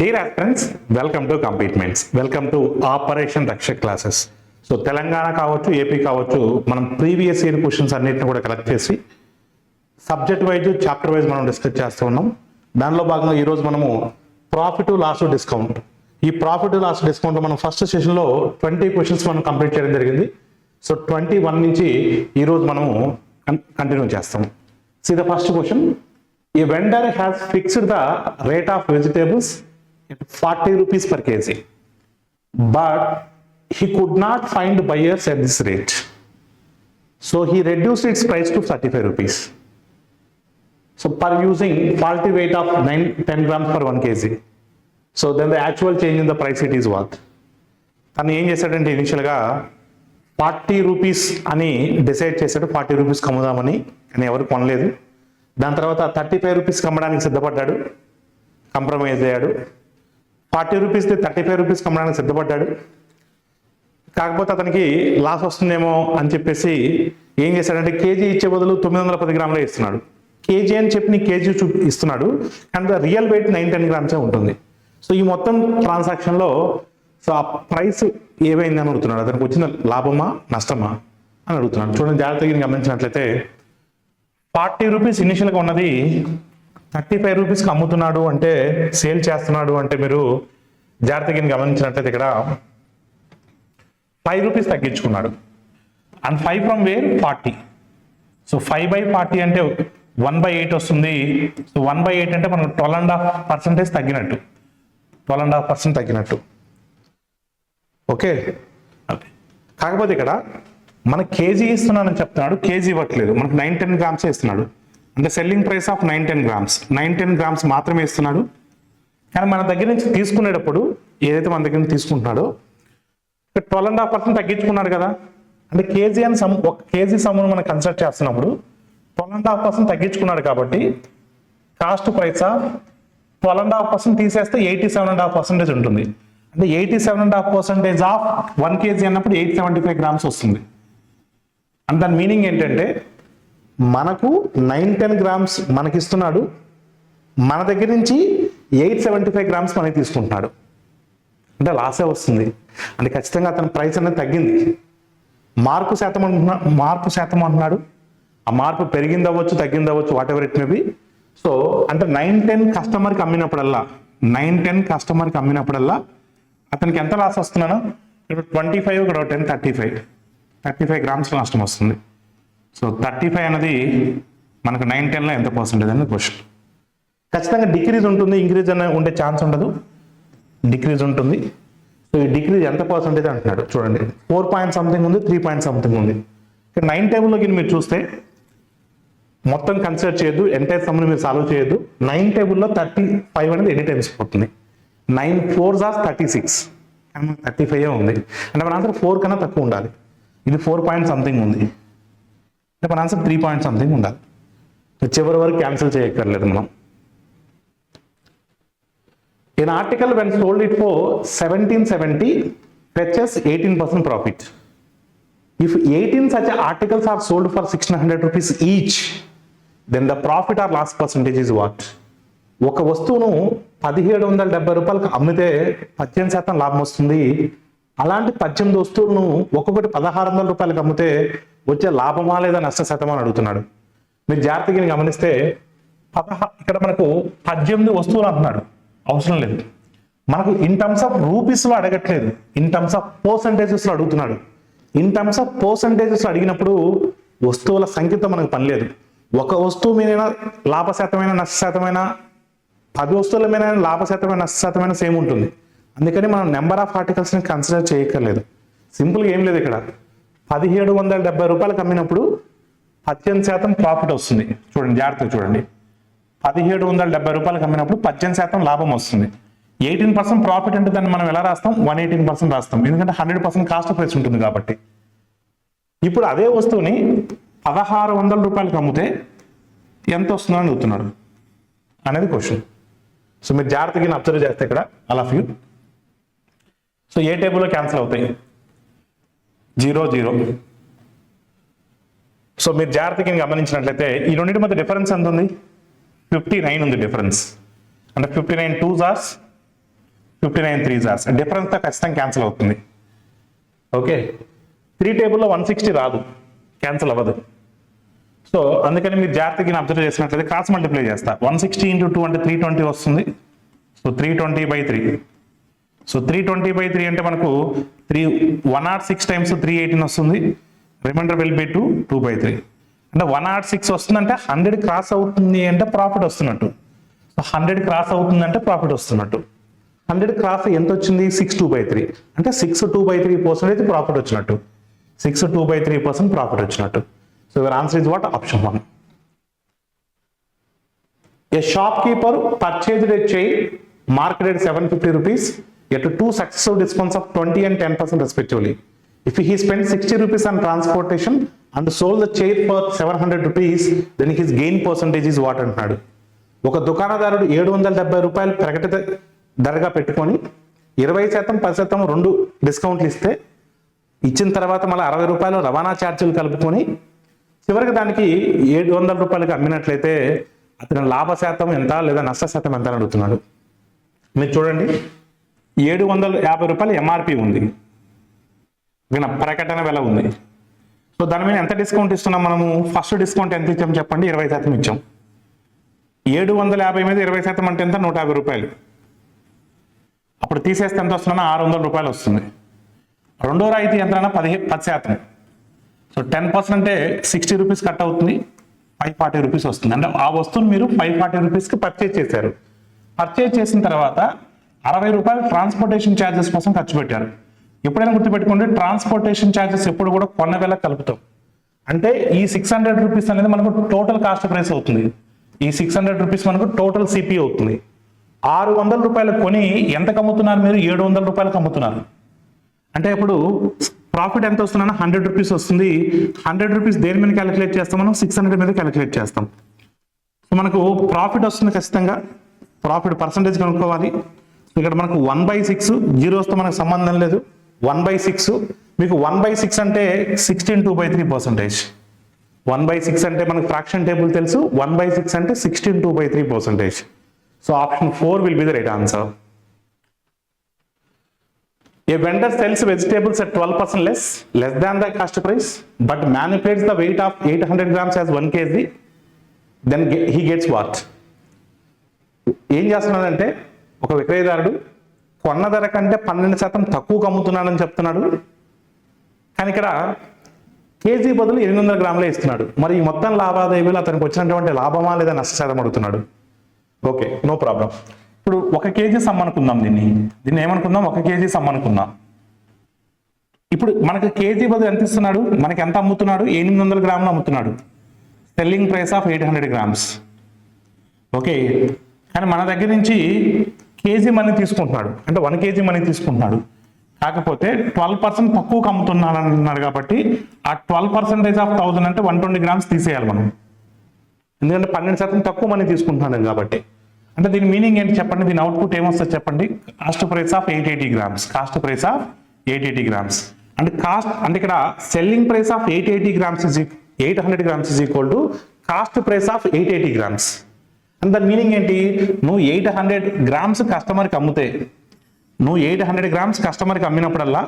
Dear aspirants, welcome to Competements. Welcome to Operation Rakshak classes. So Telangana కావచ్చు, AP కావచ్చు, మనం previous year questions అన్నిటిని కూడా కలెక్ట్ చేసి సబ్జెక్ట్ వైజ్, చాప్టర్ వైజ్ మనం డిస్కస్ చేస్తూ ఉన్నాం. దానిలో భాగంగా ఈరోజు మనము ప్రాఫిట్ లాస్ డిస్కౌంట్. ఈ ప్రాఫిట్ లాస్ డిస్కౌంట్ మనం ఫస్ట్ సెషన్లో 20 క్వశ్చన్స్ మనం కంప్లీట్ చేయడం జరిగింది. సో 21 నుంచి ఈరోజు మనము కంటిన్యూ చేస్తాం. See the first question. A vendor has fixed the rate of vegetables at 40 rupees per kg, but he could not find buyers at this rate. So he reduced its price to 35 rupees. So per using faulty weight of 10 grams per 1 kg. So then the actual change in the price it is what? తను ఏం చేశాడంటే ఇనిషియల్గా 40 rupees అని decide చేశాడు. 40 రూపీస్కి అమ్ముదామని, కానీ ఎవరు కొనలేదు. దాని తర్వాత 35 రూపీస్కి అమ్మడానికి సిద్ధపడ్డాడు, కంప్రమైజ్ అయ్యాడు. 40 రూపీస్కి 35 రూపీస్కి అమ్మడానికి సిద్ధపడ్డాడు. కాకపోతే అతనికి లాస్ వస్తుందేమో అని చెప్పేసి ఏం చేశాడంటే కేజీ ఇచ్చే బదులు 910 గ్రాములే ఇస్తున్నాడు. కేజీ అని చెప్పి నీ కేజీ ఇస్తున్నాడు, కానీ రియల్ వెయిట్ 910 గ్రామ్సే ఉంటుంది. సో ఈ మొత్తం ట్రాన్సాక్షన్లో సో ఆ ప్రైస్ ఏమైంది అని అడుగుతున్నాడు. అతనికి వచ్చిన లాభమా నష్టమా అని అడుగుతున్నాడు. చూడండి, జాగ్రత్తగా గమనించినట్లయితే 40 రూపీస్ ఇనిషియల్గా ఉన్నది 35 రూపీస్కి అమ్ముతున్నాడు అంటే, సేల్ చేస్తున్నాడు అంటే, మీరు జాగ్రత్తగా గమనించినట్లయితే ఇక్కడ 5 రూపీస్ తగ్గించుకున్నాడు. And 5 from where 40. సో 5/40 అంటే 1/8 వస్తుంది. సో 1/8 అంటే మనకు 12.5% తగ్గినట్టు, 12.5% తగ్గినట్టు. ఓకే, కాకపోతే ఇక్కడ మన కేజీ ఇస్తున్నానని చెప్తున్నాడు, కేజీ ఇవ్వట్లేదు, మనకు 910 గ్రామ్స్ ఇస్తున్నాడు. అంటే selling price of 910 grams, 910 grams మాత్రమే ఇస్తున్నాడు. కానీ మన దగ్గర నుంచి తీసుకునేటప్పుడు ఏదైతే మన దగ్గర నుంచి తీసుకుంటున్నాడో 12.5% తగ్గించుకున్నాడు కదా. అంటే కేజీ అని ఒక కేజీ సమ్మును మనం కన్సిడర్ చేస్తున్నప్పుడు 12.5% తగ్గించుకున్నాడు కాబట్టి కాస్ట్ ప్రైస్ ఆఫ్ 12.5% తీసేస్తే 87.5% ఉంటుంది. అంటే 87.5% ఆఫ్ 1 kg అన్నప్పుడు 875 గ్రామ్స్ వస్తుంది. అంటే దాని మీనింగ్ ఏంటంటే మనకు 910 గ్రామ్స్ మనకి ఇస్తున్నాడు, మన దగ్గర నుంచి 875 గ్రామ్స్ మనకి తీసుకుంటున్నాడు. అంటే లాసే వస్తుంది. అంటే ఖచ్చితంగా అతని ప్రైస్ అనేది తగ్గింది. మార్పు శాతం అంటున్నాడు. ఆ మార్పు పెరిగిందవచ్చు, తగ్గిందవచ్చు, whatever it may be. So అంటే 910 కస్టమర్కి అమ్మినప్పుడల్లా, 910 కస్టమర్కి అమ్మినప్పుడల్లా అతనికి ఎంత లాస్ వస్తున్నాను, ఇప్పుడు 25, ఇక్కడ 10, 35 గ్రామ్స్ నష్టం వస్తుంది. సో 35 అనేది మనకు 910లో ఎంత పర్సెంటేజ్ అనేది క్వశ్చన్. ఖచ్చితంగా డిక్రీజ్ ఉంటుంది, ఇంక్రీజ్ అనే ఉండే ఛాన్స్ ఉండదు, డిక్రీజ్ ఉంటుంది. సో ఈ డిక్రీజ్ ఎంత పర్సెంటేజ్ అంటున్నాడు. చూడండి, 4 పాయింట్ సంథింగ్ ఉంది, 3 పాయింట్ సంథింగ్ ఉంది. ఇక్కడ 9 టేబుల్లోకి మీరు చూస్తే మొత్తం కన్సిడర్ చేయొద్దు, ఎంటైర్ సమ్ని మీరు సాల్వ్ చేయొద్దు. 9 టేబుల్లో 35 అనేది ఎన్ని టైమ్స్ పోతుంది, 9 4s are 36, 35 ఉంది. అంటే మన ఆన్సర్ 4 కన్నా తక్కువ ఉండాలి. ఇది 4 పాయింట్ సంథింగ్ ఉంది, అంటే మన ఆన్సర్ 3 పాయింట్ సంథింగ్ ఉండాలి. చివరి వరకు క్యాన్సిల్ చేయక్కర్లేదు మనం. In article when sold it for 1770 fetches 18% profit. If 18 such articles are sold for 1600 rupees each, then the profit or loss percentage is what? ఒక వస్తువును 1770 రూపాయలకు అమ్మితే 18% లాభం వస్తుంది. అలాంటి 18 వస్తువులను ఒక్కొక్కటి 1600 రూపాయలకు అమ్మితే వచ్చే లాభమా లేదా నష్ట శాతమా అని అడుగుతున్నాడు. మీరు జాగ్రత్తగా గమనిస్తే ఇక్కడ మనకు 18 వస్తువులు అంటున్నాడు, అవసరం లేదు. మనకు ఇన్ టర్మ్స్ ఆఫ్ రూపీస్లో అడగట్లేదు, ఇన్ టర్మ్స్ ఆఫ్ పర్సంటేజెస్లో అడుగుతున్నాడు. ఇన్ టర్మ్స్ ఆఫ్ పర్సంటేజెస్లో అడిగినప్పుడు వస్తువుల సంఖ్యతో మనకు పని లేదు. ఒక వస్తువు మీద లాభశాతమైన నష్టశాతమైన, 10 వస్తువుల మీద లాభశాతమైన నష్టశాతమైన సేమ్ ఉంటుంది. అందుకని మనం నెంబర్ ఆఫ్ ఆర్టికల్స్ని కన్సిడర్ చేయక్కర్లేదు. సింపుల్గా ఏం లేదు, ఇక్కడ 1770 రూపాయలకు అమ్మినప్పుడు 18% ప్రాఫిట్ వస్తుంది. చూడండి, జాగ్రత్తగా చూడండి, 1770 రూపాయలకు అమ్మినప్పుడు 18% లాభం వస్తుంది. 18% ప్రాఫిట్ అంటే దాన్ని మనం ఎలా రాస్తాం, 118% రాస్తాం, ఎందుకంటే 100% కాస్ట్ ప్రైస్ ఉంటుంది కాబట్టి. ఇప్పుడు అదే వస్తువుని 1600 రూపాయలకు అమ్మితే ఎంత వస్తుందని అడుగుతున్నాడు అనేది క్వశ్చన్. సో మీరు జాగ్రత్తగా అబ్జర్వ్ చేస్తే ఇక్కడ ఆల్ ఆఫ్ యూ. సో ఏ టేబుల్లో క్యాన్సిల్ అవుతాయి, 0 0. సో మీరు జాగ్రత్తగా గమనించినట్లయితే ఈ రెండింటి మధ్య డిఫరెన్స్ ఎంత ఉంది, 59 ఉంది డిఫరెన్స్. అంటే 59 2s are 59 3 జార్స్, డిఫరెన్స్తో ఖచ్చితంగా క్యాన్సిల్ అవుతుంది. ఓకే, 3 టేబుల్లో 160 రాదు, క్యాన్సిల్ అవ్వదు. సో అందుకని మీరు జాగ్రత్తగా అబ్జర్వ్ చేసినట్లయితే క్రాస్ మల్టిప్లై చేస్తా. 160 × 2 అంటే 320 వస్తుంది. సో 320/3. సో 320/3 అంటే మనకు 106 × 318 వస్తుంది. Reminder will be 2/3. అంటే 106 వస్తుందంటే 100 క్రాస్ అవుతుంది అంటే ప్రాఫిట్ వస్తున్నట్టు. సో 100 క్రాస్ అవుతుంది అంటే ప్రాఫిట్ వస్తున్నట్టు. 100 క్రాస్ ఎంత వచ్చింది? 6/2/3. అంటే 6/2/3% ప్రాఫిట్ వచ్చినట్టు. 6/2/3% ప్రాఫిట్ వచ్చినట్టు. So your answer is what? Option 1. A shopkeeper purchased a chair marketed at 750 rupees at 2 successive discounts of 20 and 10% respectively. If he spent 60 rupees on transportation and sold the chair for 700 rupees, then his gain percentage is what అంటున్నాడు. ఒక దుకాణదారుడు 770 రూపాయలు ప్రకటిత ధరగా పెట్టుకొని 20%, 10% రెండు డిస్కౌంట్లు ఇస్తే, ఇచ్చిన తర్వాత మళ్ళీ 60 రూపాయలు రవాణా ఛార్జీలు కలుపుకొని చివరికి దానికి 700 రూపాయలకి అమ్మినట్లయితే అతని లాభ శాతం ఎంత లేదా నష్ట శాతం ఎంత అని అడుగుతున్నాడు. మీరు చూడండి, 750 రూపాయలు ఎంఆర్పి ఉంది, ప్రకటన వెల ఉంది. సో దాని మీద ఎంత డిస్కౌంట్ ఇస్తున్నాం మనము? ఫస్ట్ డిస్కౌంట్ ఎంత ఇచ్చాం చెప్పండి? 20% ఇచ్చాం. 750 మీద 20% అంటే ఎంత? 150 రూపాయలు. అప్పుడు తీసేస్తే ఎంత వస్తున్నా? 600 రూపాయలు వస్తుంది. రెండో రాయితీ ఎంత? 10%. సో 10% అంటే 60 రూపీస్ కట్ అవుతుంది, 540 రూపీస్ వస్తుంది. అంటే ఆ వస్తువుని మీరు 540 రూపీస్కి పర్చేజ్ చేశారు. పర్చేజ్ చేసిన తర్వాత 60 రూపాయలు ట్రాన్స్పోర్టేషన్ ఛార్జెస్ కోసం ఖర్చు పెట్టారు. ఎప్పుడైనా గుర్తుపెట్టుకోండి, ట్రాన్స్పోర్టేషన్ ఛార్జెస్ ఎప్పుడు కూడా కొన్న వేళ కలుపుతాం. అంటే ఈ 600 రూపీస్ అనేది మనకు టోటల్ కాస్ట్ ప్రైస్ అవుతుంది. ఈ 600 రూపీస్ మనకు టోటల్ సిపి అవుతుంది. 600 రూపాయలు కొని ఎంతకు అమ్ముతున్నారు మీరు? 700 రూపాయలకు అమ్ముతున్నారు. అంటే ఇప్పుడు ప్రాఫిట్ ఎంత వస్తుందన్నా 100 రూపీస్ వస్తుంది. 100 రూపీస్ దేని మీద క్యాలిక్యులేట్ చేస్తాం మనం? 600 మీద క్యాలిక్యులేట్ చేస్తాం. సో మనకు ప్రాఫిట్ వస్తుంది, ఖచ్చితంగా ప్రాఫిట్ పర్సంటేజ్ కనుక్కోవాలి. ఇక్కడ మనకు 1/6, జీరోస్తో మనకు సంబంధం లేదు. 1/6 మీకు 1/6 అంటే 16.2/3%. 1/6 అంటే మనకు ఫ్రాక్షన్ టేబుల్ తెలుసు. 1/6 అంటే 16.2/3%. So option 4 will be the right answer. A vendor sells vegetables at 12% less than the cost price, but manipulates the weight of 800 grams as 1 kg. Then he gets what? ఏం చేస్తున్నాడంటే, ఒక విక్రయదారుడు కొన్న ధర కంటే 12% తక్కువకు అమ్ముతున్నాడని చెప్తున్నాడు. కానీ ఇక్కడ కేజీ బదులు 800 గ్రాములే ఇస్తున్నాడు. మరి ఈ మొత్తం లావాదేవీలు అతనికి వచ్చినటువంటి లాభమా లేదా నష్టశాతం అడుగుతున్నాడు. Okay, no problem. ఇప్పుడు 1 కేజీ సమ్ అనుకుందాం. దీన్ని ఏమనుకుందాం? 1 కేజీ సమ్ అనుకుందాం. ఇప్పుడు మనకు కేజీ బదులు ఎంత ఇస్తున్నాడు? మనకి ఎంత అమ్ముతున్నాడు? 800 గ్రాములు అమ్ముతున్నాడు. Selling price of 800 grams. Okay, కానీ మన దగ్గర నుంచి కేజీ మనీ తీసుకుంటున్నాడు, అంటే 1 కేజీ మనీ తీసుకుంటున్నాడు. కాకపోతే 12% తక్కువకు అమ్ముతున్నాడు అంటున్నాడు. కాబట్టి ఆ 12% ఆఫ్ 1000 అంటే 120 గ్రామ్స్ తీసేయాలి మనం, ఎందుకంటే 12% తక్కువ మనీ తీసుకుంటున్నాడు కాబట్టి. అంటే దీని మీనింగ్ ఏంటి చెప్పండి? దీని అవుట్పుట్ ఏమొస్తుంది చెప్పండి? Cost price of 880 grams. Cost price of 880 grams అంటే కాస్ట్, అంటే ఇక్కడ selling price of 880 grams is 800 grams is equal to cost price of 880 grams. అంటే దాని మీనింగ్ ఏంటి? నువ్వు 800 గ్రామ్స్ కస్టమర్కి అమ్మితే, నువ్వు 800 గ్రామ్స్ కస్టమర్కి అమ్మినప్పుడల్లా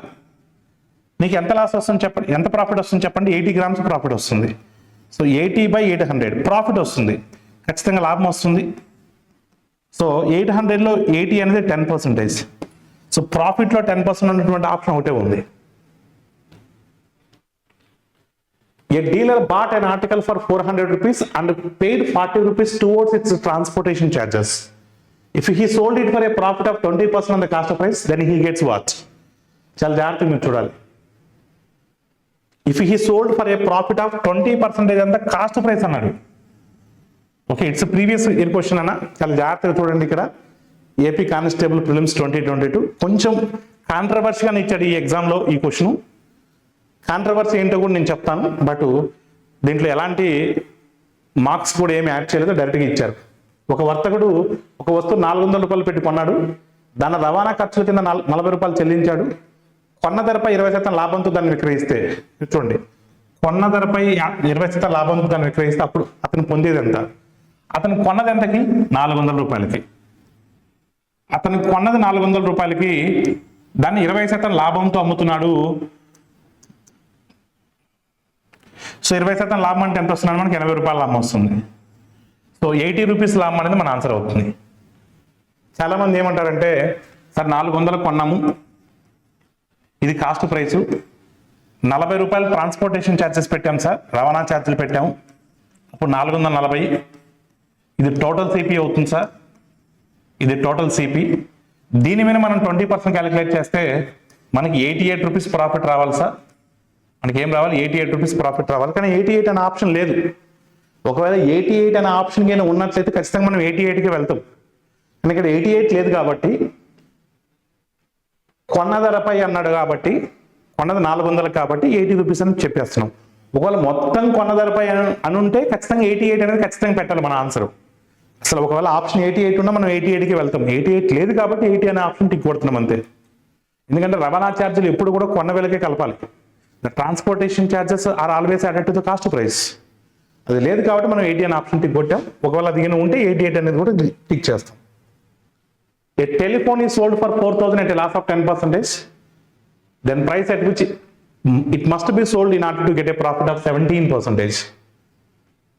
నీకు ఎంత లాస్ వస్తుంది చెప్పండి? ఎంత ప్రాఫిట్ వస్తుంది చెప్పండి? 80 గ్రామ్స్ ప్రాఫిట్ వస్తుంది. సో 80/800 ప్రాఫిట్ వస్తుంది, ఖచ్చితంగా లాభం వస్తుంది. సో 800లో 80 అనేది 10%. సో ప్రాఫిట్లో 10% ఉన్నటువంటి ఆప్షన్ ఒకటే ఉంది. A dealer bought an article for 400 rupees and paid 40 rupees towards its transportation charges. If he sold it for a profit of 20% on the cost price, then he gets what? చాలా జాగ్రత్తగా మీరు చూడాలి. If he sold for a profit of 20% అంత cost price అన్నాడు. Okay, it's previous year question అన్న, చాలా జాగ్రత్తగా చూడండి. ఇక్కడ ఏపీ కానిస్టేబుల్ ప్రిలిమ్స్ 2022 కొంచెం కాంట్రవర్సీగానే ఇచ్చాడు ఈ ఎగ్జామ్లో ఈ క్వశ్చన్. కాంట్రవర్సీ ఏంటో కూడా నేను చెప్తాను, బట్ దీంట్లో ఎలాంటి మార్క్స్ కూడా ఏమి యాడ్ చేయలేదు, డైరెక్ట్గా ఇచ్చారు. ఒక వర్తకుడు ఒక వస్తువు 400 రూపాయలు పెట్టి కొన్నాడు, దాని రవాణా ఖర్చుల కింద 40 రూపాయలు చెల్లించాడు. కొన్న ధరపై 20% లాభంతో దాన్ని విక్రయిస్తే, చూడండి, కొన్న ధరపై 20% లాభంతో దాన్ని విక్రయిస్తే అప్పుడు అతను పొందేది ఎంత? అతను కొన్నది ఎంతకి? 400 రూపాయలకి. అతను కొన్నది 400 రూపాయలకి, దాన్ని 20% లాభంతో అమ్ముతున్నాడు. సో 20% లాభం అంటే ఎంత వస్తున్నాడు మనకి? 80 రూపాయల లాభం వస్తుంది. సో 80 రూపీస్ లాభం అనేది మన ఆన్సర్ అవుతుంది. చాలా మంది ఏమంటారంటే, సార్ 400 కొన్నాము, ఇది కాస్ట్ ప్రైసు, 40 రూపాయలు ట్రాన్స్పోర్టేషన్ ఛార్జెస్ పెట్టాం సార్, రవాణా ఛార్జీలు పెట్టాము, అప్పుడు 440, ఇది టోటల్ సిపి అవుతుంది సార్, ఇది టోటల్ సిపి. దీని మీద మనం 20% క్యాలిక్యులేట్ చేస్తే మనకి 88 రూపీస్ ప్రాఫిట్ రావాలి సార్. మనకి ఏం రావాలి? 88 రూపీస్ ప్రాఫిట్ రావాలి. కానీ 88 అనే ఆప్షన్ లేదు. ఒకవేళ 88 అనే ఆప్షన్ కింద ఉన్నట్లయితే ఖచ్చితంగా మనం 88కి వెళ్తాం. కానీ ఇక్కడ 88 లేదు కాబట్టి, కొన్న ధరపై అన్నాడు కాబట్టి, కొన్నది 400 కాబట్టి 80 రూపీస్ అని చెప్పేస్తున్నాం. ఒకవేళ మొత్తం కొన్న ధరపై అని ఉంటే ఖచ్చితంగా 88 అనేది ఖచ్చితంగా పెట్టాలి మన ఆన్సర్. అసలు ఒకవేళ ఆప్షన్ 88 ఉన్నా మనం 88కి వెళ్తాం. 88 లేదు కాబట్టి 80 అనే ఆప్షన్ టిక్ కొడుతున్నాం అంతే. ఎందుకంటే రవాణా ఛార్జీలు ఎప్పుడు కూడా కొన్న విలకే కలపాలి. The transportation charges are always added to the cost price. అది లేదు కాబట్టి మనం 80 అనే ఆప్షన్ టిక్ కొట్టాం. ఒకవేళ అది ఉంటే 88 అనేది కూడా టిక్ చేస్తాం. A telephone is sold for 4,000 at a loss of 10%. Then price at which it must be sold in order to get a profit of 17%.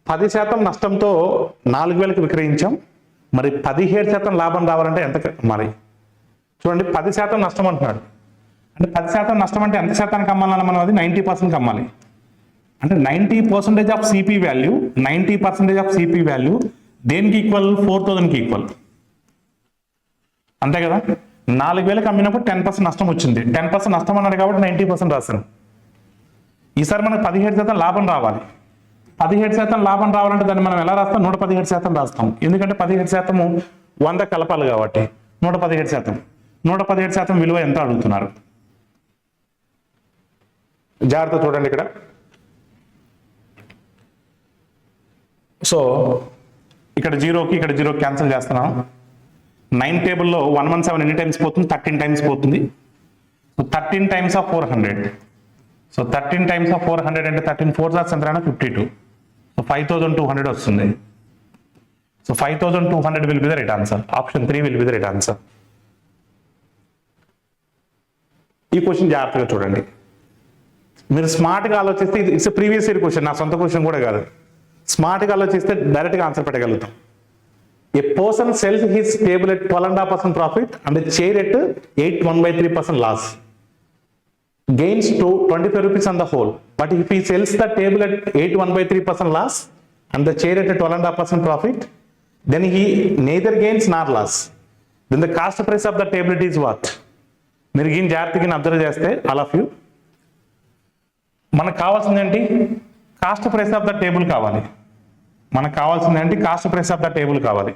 10% నష్టంతో 4,000కి విక్రయించాం. మరి 17% లాభం రావాలంటే ఎంత? మరి చూడండి, 10% నష్టం అంటున్నాడు. అంటే 10% నష్టం అంటే ఎంత శాతానికి అమ్మాలన్నా మనం? అది 90%కి అమ్మాలి. అంటే 90% of CP value, 90% of CP value దేనికి ఈక్వల్? 4,000కి ఈక్వల్. అంతే కదా? 4,000కి అమ్మినప్పుడు 10% నష్టం వచ్చింది. 10% నష్టం అన్నాడు కాబట్టి 90% రాశాను. ఈసారి మనకు 17% లాభం రావాలి. 17% లాభం రావాలంటే దాన్ని మనం ఎలా రాస్తాం? 117% రాస్తాం. ఎందుకంటే 17% 100 కలపాలి కాబట్టి 117%. 117% విలువ ఎంత అడుగుతున్నారు? జాగ్రత్త చూడండి ఇక్కడ. సో ఇక్కడ 0కి ఇక్కడ 0 క్యాన్సిల్ చేస్తున్నాను. 9 టేబుల్లో 117 ఎన్ని టైమ్స్ పోతుంది? 13 టైమ్స్ పోతుంది. So 13 times of 400. So 13 times of 400 అంటే 13 4 ఎంత? 52. సో 5,200 వస్తుంది. So 5,200 will be the right answer. Option 3 will be the right answer. ఈ క్వశ్చన్ జాగ్రత్తగా చూడండి. మీరు స్మార్ట్గా ఆలోచిస్తే, ఇట్స్ ప్రీవియస్ ఇయర్ క్వశ్చన్, నా సొంత క్వశ్చన్ కూడా కాదు. స్మార్ట్గా ఆలోచిస్తే డైరెక్ట్గా answer పెట్టగలుగుతాం. A person sells his table at 12.5% profit and a chair at 8.1/3% loss. Gains to 25 rupees on the whole. But if he sells the table at 8.1/3% loss and the chair at a 12.5% profit, then he neither gains nor loss. Then the cost price of the table is what? మీరు ఈ జాగ్రత్తగా observe చేస్తే all of you, మనకు కావాల్సింది ఏంటి? Cost price of the table కావాలి. మనకు కావాల్సింది ఏంటి? Cost price of the table కావాలి.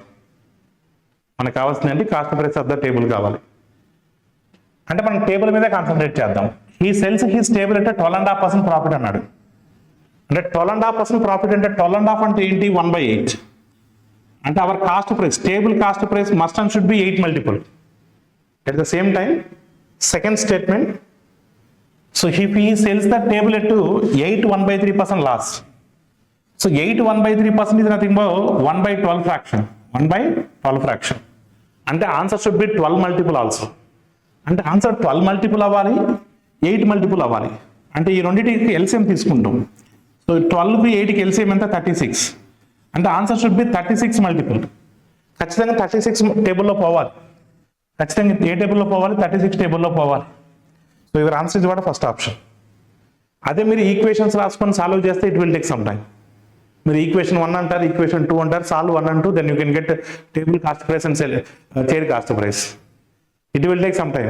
మనకు కావాల్సింది ఏంటి? Cost price of the table కావాలి. అంటే మనం టేబుల్ మీద కాన్సన్ట్రేట్ చేద్దాం. హీ సెల్స్ హీస్ టేబుల్ అంటే 12.5% ప్రాఫిట్ అన్నాడు. అంటే 12.5% ప్రాఫిట్ అంటే 12.5 అంటే ఏంటి? 1/8. అంటే our cost price, table cost price must and should be 8 multiple. At the same time, second statement, so if he sells the table at 8.1/3% loss. So 8.1/3% is nothing but 1/12 fraction. 1/12 fraction. అంటే answer should be 12 multiple also. అంటే answer 12 multiple అవ్వాలి, 8 multiple అవ్వాలి. అంటే ఈ రెండింటికి LCM తీసుకుంటాం. So 12కి 8కి LCM ఎంత? 36. అంటే ఆన్సర్ షుడ్ బి 36 మల్టిపుల్. ఖచ్చితంగా 36 టేబుల్లో పోవాలి. ఖచ్చితంగా ఏ టేబుల్లో పోవాలి? 36 టేబుల్లో పోవాలి. So your answer is what? First option. అదే మీరు ఈక్వేషన్స్ రాసుకొని సాల్వ్ చేస్తే it will take some time. మీరు ఈక్వేషన్ 1 అంటారు, ఈక్వేషన్ 2 అంటారు, solve 1 and 2, then you can get table cost price and chair cost price. It will take some time.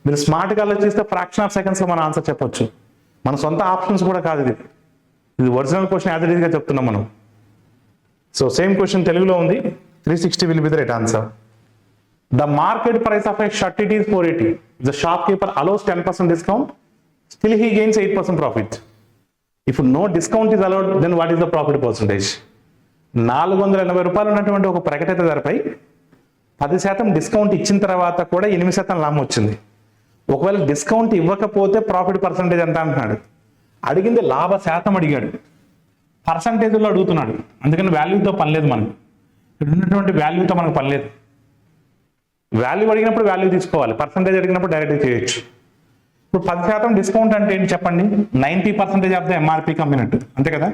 మీరు స్మార్ట్గా ఆలోచిస్తే ఫ్రాక్షన్ ఆఫ్ సెకండ్స్లో మన ఆన్సర్ చెప్పొచ్చు. మన సొంత ఆప్షన్స్ కూడా కాదు ఇది. ఇది ఒరిజినల్ క్వశ్చన్ యాజ్ ఇట్ ఈస్గా చెప్తున్నాం మనం. సో సేమ్ క్వశ్చన్ తెలుగులో ఉంది. 360 will be the right answer. The market price of a shirt it is 480. If the shopkeeper allows 10% discount, still he gains 8% profit. If no discount is allowed, then what is the profit percentage? 480 రూపాయలు ఉన్నటువంటి ఒక ప్రకటిత ధరపై 10% discount ఇచ్చిన తర్వాత కూడా 8% లాభం వచ్చింది. ఒకవేళ డిస్కౌంట్ ఇవ్వకపోతే ప్రాఫిట్ పర్సంటేజ్ ఎంత అంటున్నాడు? అడిగింది లాభ శాతం అడిగాడు, పర్సంటేజ్లో అడుగుతున్నాడు. అందుకని వాల్యూతో పని లేదు మనకు. ఇక్కడ ఉన్నటువంటి వాల్యూతో మనకు పని లేదు. వాల్యూ అడిగినప్పుడు వాల్యూ తీసుకోవాలి, పర్సంటేజ్ అడిగినప్పుడు డైరెక్ట్ చేయొచ్చు. ఇప్పుడు 10% డిస్కౌంట్ అంటే ఏంటి చెప్పండి? 90% ఆఫ్ ద ఎంఆర్పీకి అమ్మినట్టు, అంతే కదా.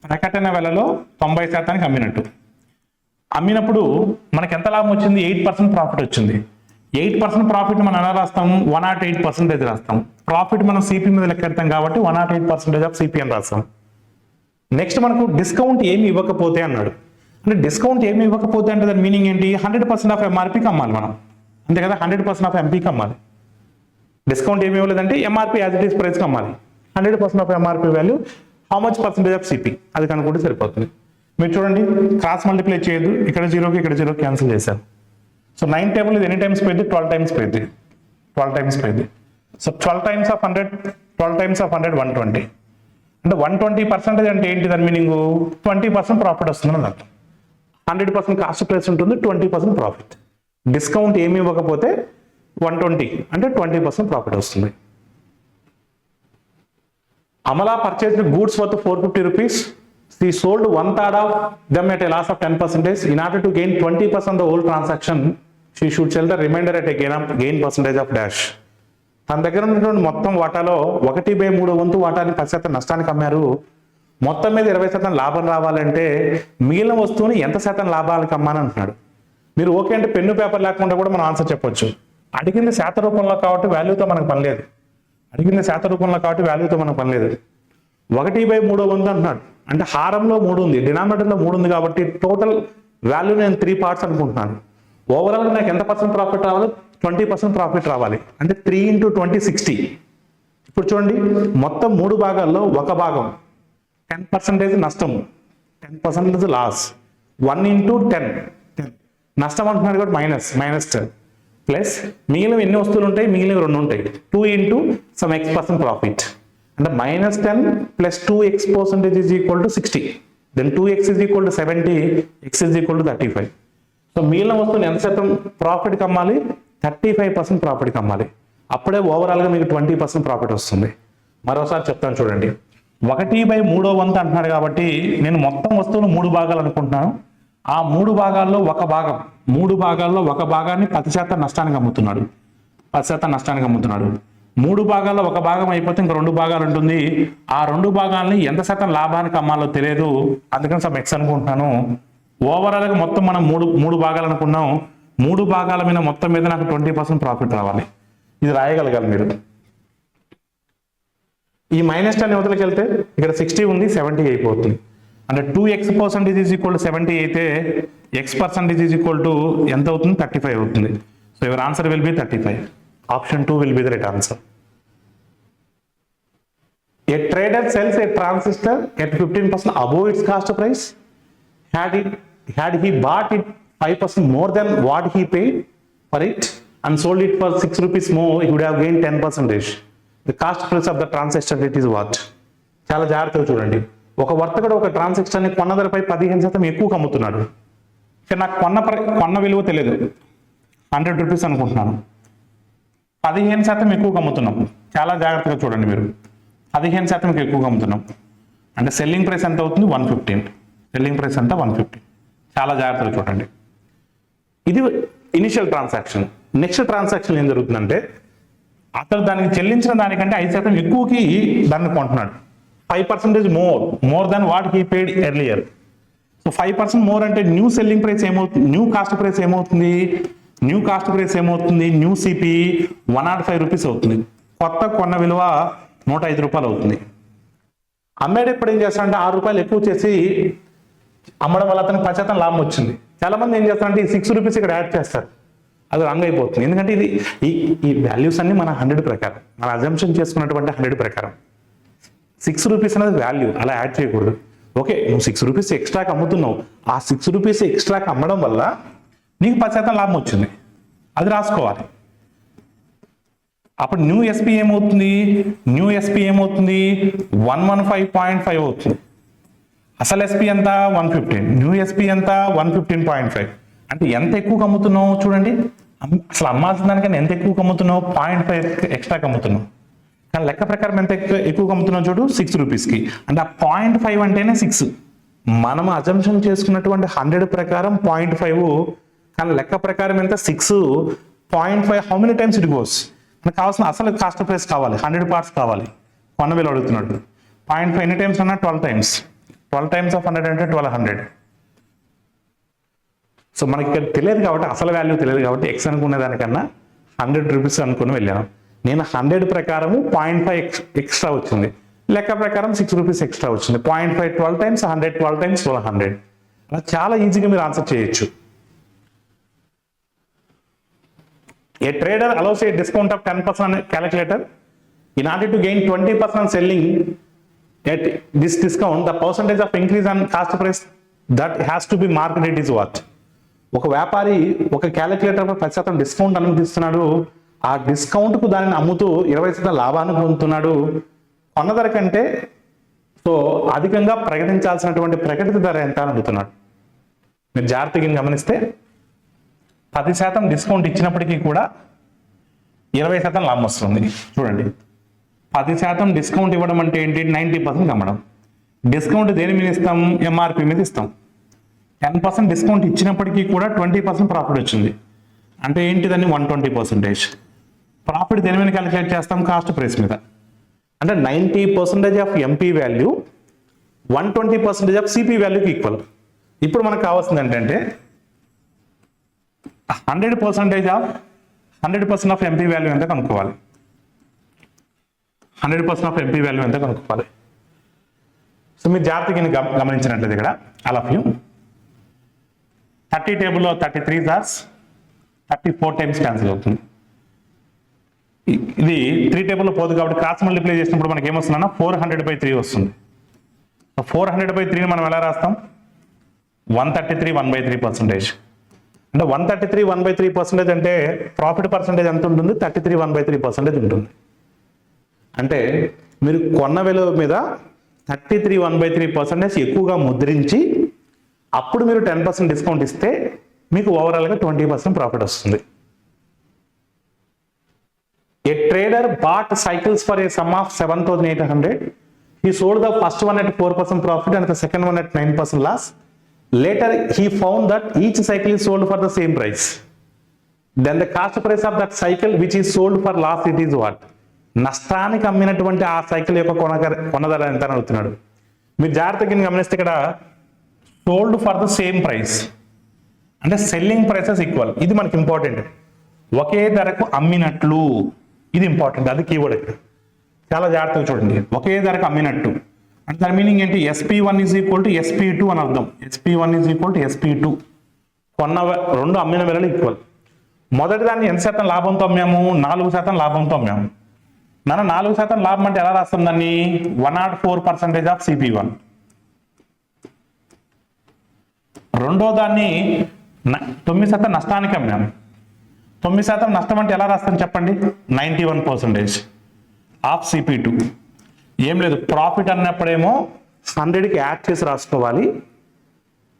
ప్రకటన వెలలో 90% అమ్మినట్టు. అమ్మినప్పుడు మనకి ఎంత లాభం వచ్చింది? 8% ప్రాఫిట్ వచ్చింది. 8% ప్రాఫిట్ మనం ఎలా రాస్తాం? 108% రాస్తాం. ప్రాఫిట్ మనం సిపి మీద లెక్కెడతాం కాబట్టి 108% ఆఫ్ సిపి అని రాస్తాం. నెక్స్ట్ మనకు డిస్కౌంట్ ఏమి ఇవ్వకపోతే అన్నాడు. అంటే డిస్కౌంట్ ఏమి ఇవ్వకపోతే అంటే దాని మీనింగ్ ఏంటి? 100% ఆఫ్ ఎంఆర్పీకి అమ్మాలి మనం, అంతే కదా. 100% ఆఫ్ ఎంపీకి అమ్మాలి. డిస్కౌంట్ ఏమి ఇవ్వలేదంటే ఎంఆర్పీ యాజ్ ఇట్ ఈస్ ప్రైస్కి అమ్మాలి. 100% of MRP value how much percentage of CP, అది కనుక్కుంటే సరిపోతుంది. మీరు చూడండి, క్రాస్ మల్టిప్లై చేయొద్దు, ఇక్కడ 0కి ఇక్కడ 0 క్యాన్సిల్ చేశాను. సో 9 టేబుల్ ఇది ఎన్ని టైమ్స్ పోయింది? 12 టైమ్స్ పోయింది. 12 టైమ్స్ పోయింది. So 12 times of 100, 12 times of 100 120. అంటే 120% అంటే ఏంటి దాని మీనింగ్? 20% ప్రాఫిట్ వస్తుంది అని అర్థం. 100% కాస్ట్ ప్రైస్ ఉంటుంది, 20% ప్రాఫిట్. డిస్కౌంట్ ఏమి ఇవ్వకపోతే 120 అంటే 20% ప్రాఫిట్ వస్తుంది. Amala purchased goods worth 450 rupees. She sold 1/3 of them at a loss of 10%. In order to gain 20% of the whole transaction, she should sell the remainder at a gain percentage of dash. తన దగ్గర ఉన్నటువంటి మొత్తం వాటాలో 1/3 వంతు వాటాని 10% నష్టానికి అమ్మారు. మొత్తం మీద 20% లాభం రావాలంటే మిగిలిన వస్తువుని ఎంత శాతం లాభాలకు అమ్మాని అంటున్నాడు. మీరు ఓకే అంటే పెన్ను పేపర్ లేకుండా కూడా మనం ఆన్సర్ చెప్పొచ్చు. అడిగింది శాత రూపంలో కాబట్టి వాల్యూతో మనకు పని లేదు. 1/3 వంతు అంటున్నాడు. అంటే హారంలో 3 ఉంది, డినామినేటర్లో 3 ఉంది కాబట్టి టోటల్ వాల్యూ నేను 3 parts అనుకుంటున్నాను. ఓవరాల్గా నాకు ఎంత పర్సెంట్ ప్రాఫిట్ రావాలి? 20% ప్రాఫిట్ రావాలి. అంటే 3 × 20 60. ఇప్పుడు చూడండి, మొత్తం 3 భాగాల్లో ఒక భాగం 10% నష్టం, 10% లాస్. 1 × 10 నష్టం అంటున్నాడు కాబట్టి -10 ప్లస్ మిగిలిన ఎన్ని వస్తువులు ఉంటాయి? మిగిలిన 2 ఉంటాయి. 2 × some X% ప్రాఫిట్. అంటే -10 + 2x% is equal to 60. Then 2x is equal to 70, x is equal to 35. So మిగిలిన వస్తువుని ఎంత శాతం ప్రాఫిట్ కమ్మాలి? 35% ప్రాఫిట్ కమ్మాలి. అప్పుడే ఓవరాల్గా మీకు 20% ప్రాఫిట్ వస్తుంది. మరోసారి చెప్తాను చూడండి, 1/3 వంతు అంటున్నాడు కాబట్టి నేను మొత్తం వస్తువులు 3 భాగాలు అనుకుంటున్నాను. ఆ 3 భాగాల్లో ఒక భాగం, 3 భాగాల్లో ఒక భాగాన్ని 10% నష్టానికి అమ్ముతున్నాడు. 10% నష్టానికి అమ్ముతున్నాడు. 3 భాగాల్లో ఒక భాగం అయిపోతే ఇంకా 2 భాగాలు ఉంటుంది. ఆ 2 భాగాల్ని ఎంత శాతం లాభానికి అమ్మాలో తెలియదు, అందుకని సమ్ ఎక్స్ అనుకుంటున్నాను. ఓవరాల్గా మొత్తం మనం 3 భాగాలు అనుకున్నాం. 3 భాగాల మీద మొత్తం మీద నాకు 20% ప్రాఫిట్ రావాలి. ఇది రాయగలగాలి మీరు. ఈ -10 యువతలకి వెళ్తే ఇక్కడ 60 ఉంది, 70 అయిపోతుంది. అంటే 2x% is equal to 70 అయితే x% is equal to ఎంత అవుతుంది? 35 అవుతుంది. So your answer will be 35. Option 2 will be the right answer. A trader sells a transistor at 15% above its cost price. Had he bought it 5% more than what he paid for it and sold it for 6 rupees more, he would have gained 10%. The cost price of the transistor it is what? చాలా జాగ్రత్తగా చూడండి. ఒక వర్తకుడు ఒక ట్రాన్సాక్షన్ని కొన్న ధరపై 15% ఎక్కువ అమ్ముతున్నాడు. నాకు కొన్న విలువ తెలియదు, 100 రూపీస్ అనుకుంటున్నాను. 15% ఎక్కువ అమ్ముతున్నాం. చాలా జాగ్రత్తగా చూడండి మీరు. 15% ఎక్కువ అమ్ముతున్నాం అంటే సెల్లింగ్ ప్రైస్ ఎంత అవుతుంది? 115. సెల్లింగ్ ప్రైస్ అంతా 115. చాలా జాగ్రత్తగా చూడండి. ఇది ఇనిషియల్ ట్రాన్సాక్షన్. నెక్స్ట్ ట్రాన్సాక్షన్ ఏం జరుగుతుందంటే అతను దానికి చెల్లించిన దానికంటే 5% ఎక్కువకి దాన్ని కొంటున్నాడు. 5% more than what he paid earlier. So 5% more అంటే న్యూ సెల్లింగ్ ప్రైస్ ఏమవుతుంది? న్యూ కాస్ట్ ప్రైస్ ఏమవుతుంది? న్యూ సిపి 105 రూపీస్ అవుతుంది. కొత్త కొన్న విలువ 105 రూపాయలు అవుతుంది. అమ్మేటప్పుడు ఏం చేస్తాడంటే 6 రూపాయలు ఎక్కువ చేసి అమ్మడం వల్ల అతనికి 10% లాభం వచ్చింది. చాలా మంది ఏం చేస్తారంటే ఈ 6 రూపీస్ ఇక్కడ యాడ్ చేస్తారు. అది రాంగ్ అయిపోతుంది. ఎందుకంటే ఇది ఈ వాల్యూస్ అన్ని మన 100 ప్రకారం, మన అజంప్షన్ చేసుకున్నటువంటి 100 ప్రకారం 6 రూపీస్ అనేది వాల్యూ, అలా యాడ్ చేయకూడదు. ఓకే, నువ్వు 6 రూపీస్ ఎక్స్ట్రాకి అమ్ముతున్నావు. ఆ 6 రూపీస్ ఎక్స్ట్రాకి అమ్మడం వల్ల నీకు 10% లాభం వచ్చింది, అది రాసుకోవాలి. అప్పుడు న్యూ ఎస్పీ ఏమవుతుంది? 115.5 అవుతుంది. అసలు ఎస్పీ ఎంత? 115. న్యూ ఎస్పీ ఎంత? 115.5. అంటే ఎంత ఎక్కువ అమ్ముతున్నావు చూడండి. అసలు అమ్మాల్సిన దానికన్నా ఎంత ఎక్కువ అమ్ముతున్నావు? 0.5 ఎక్స్ట్రాకి అమ్ముతున్నావు. కానీ లెక్క ప్రకారం ఎంత ఎక్కువ అమ్ముతున్నావు చూడు, 6 రూపీస్కి. అంటే ఆ 0.5 అంటేనే 6. మనం అజంప్షన్ చేసుకున్నటువంటి 100 ప్రకారం 0.5 కానీ లెక్క ప్రకారం ఎంత 6.5 how many times it goes. మనకు కావాల్సిన అసలు కాస్ట్ ఆఫ్ ప్రైస్ కావాలి, 100 పార్ట్స్ కావాలి. 1 వేలు అడుగుతున్నాడు. 0.5 ఎన్ని టైమ్స్ అన్నా 12 టైమ్స్. 12 టైమ్స్ ఆఫ్ 100 అంటే 1200. సో మనకి ఇక్కడ తెలియదు కాబట్టి, అసలు వాల్యూ తెలియదు కాబట్టి ఎక్స్ అనుకునే దానికన్నా 100 రూపీస్ అనుకుని వెళ్ళాను. నేను 100 ప్రకారము 0.5 ఎక్స్ట్రా వచ్చింది, లెక్క ప్రకారం 6 రూపీస్ ఎక్స్ట్రా వచ్చింది. 0.5 12 టైమ్స్, 100 12 టైమ్స్ 1200. అలా చాలా ఈజీగా మీరు ఆన్సర్ చేయొచ్చు. A trader allows a discount of 10% on a calculator. In order to gain 20% on selling at this discount, the percentage of increase on cost price that has to be marketed is what? ఒక వ్యాపారి ఒక calculator 10% discount అనుమతిస్తున్నాడు. ఆ discount కు దానిని అమ్ముతూ 20% లాభాన్ని పొందుతున్నాడు. కొన్న ధర కంటే సో అధికంగా ప్రకటించాల్సినటువంటి ప్రకటిత ధర ఎంత అని అడుగుతున్నాడు. మీరు జాగ్రత్తగా గమనిస్తే 10% డిస్కౌంట్ ఇచ్చినప్పటికీ కూడా 20% లాభం వస్తుంది. చూడండి, 10% డిస్కౌంట్ ఇవ్వడం అంటే ఏంటి? 90% అమ్మడం. డిస్కౌంట్ దేని మీద ఇస్తాం? ఎంఆర్పి మీద ఇస్తాం. 10% డిస్కౌంట్ ఇచ్చినప్పటికీ కూడా 20% ప్రాఫిట్ వచ్చింది అంటే ఏంటిదని 120%. ప్రాఫిట్ దేని మీద క్యాలిక్యులేట్ చేస్తాం? కాస్ట్ ప్రైస్ మీద. అంటే 90% of MP value 120% of CP వాల్యూకి ఈక్వల్. ఇప్పుడు మనకు కావాల్సింది ఏంటంటే 100% ఆఫ్ ఎంపీ వాల్యూ ఎంత కనుక్కోవాలి. 100% ఆఫ్ ఎంపీ వాల్యూ ఎంత కనుక్కోవాలి. సో మీరు జాగ్రత్తగా గమనించినట్లయితే ఇక్కడ ఆల్ ఆఫ్ యూ 30 టేబుల్లో 33 సార్స్ 34 టైమ్స్ క్యాన్సిల్ అవుతుంది. ఇది 3 టేబుల్లో పోదు కాబట్టి క్రాస్ మల్టిప్లై చేసినప్పుడు మనకి ఏమొస్తుందన్నా 400/3 వస్తుంది. 400/3 మనం ఎలా రాస్తాం? 133 1/3%. అంటే 133 1/3% అంటే ప్రాఫిట్ పర్సంటేజ్ ఎంత ఉంటుంది? 33 1/3% ఉంటుంది. అంటే మీరు కొన్న విలువ మీద 33 1/3% ఎక్కువగా ముద్రించి అప్పుడు మీరు 10% డిస్కౌంట్ ఇస్తే మీకు ఓవరాల్గా 20% ప్రాఫిట్ వస్తుంది. A trader bought cycles for a sum of 7,800. He sold the first one at 4% profit and the second one at 9% loss. Later, he found that each cycle is sold for the same price. Then the cost price of that cycle which is sold for loss, it is what? నష్టానికి అమ్మినటువంటి ఆ cycle యొక్క కొనధర ఎంత అని అడుగుతున్నాడు. మీరు జాగ్రత్తగా గమనిస్తే ఇక్కడ sold for the same price అంటే సెల్లింగ్ ప్రైసెస్ ఈక్వల్. ఇది మనకి ఇంపార్టెంట్. ఒకే ధరకు అమ్మినట్లు, ఇది ఇంపార్టెంట్, అది కీవర్డ్ ఇక్కడ. చాలా జాగ్రత్తగా చూడండి. ఒకే ధరకు అమ్మినట్టు అంటే దాని మీనింగ్ ఏంటి? SP1 is equal to SP2 అని అర్థం. SP1 is equal to SP2. రెండు అమ్మిన విలువలు ఈక్వల్. మొదటి దాన్ని ఎంత శాతం లాభంతో అమ్మాము? 4% లాభంతో అమ్మాము. 4% లాభం అంటే ఎలా రాస్తాం దాన్ని? 104% ఆఫ్ CP1. రెండో దాన్ని 9% నష్టానికి అమ్మాము. 9% నష్టం అంటే ఎలా రాస్తాం చెప్పండి? 91% ఆఫ్ CP2. ఏం లేదు, ప్రాఫిట్ అన్నప్పుడేమో 100కి యాడ్ చేసి రాసుకోవాలి,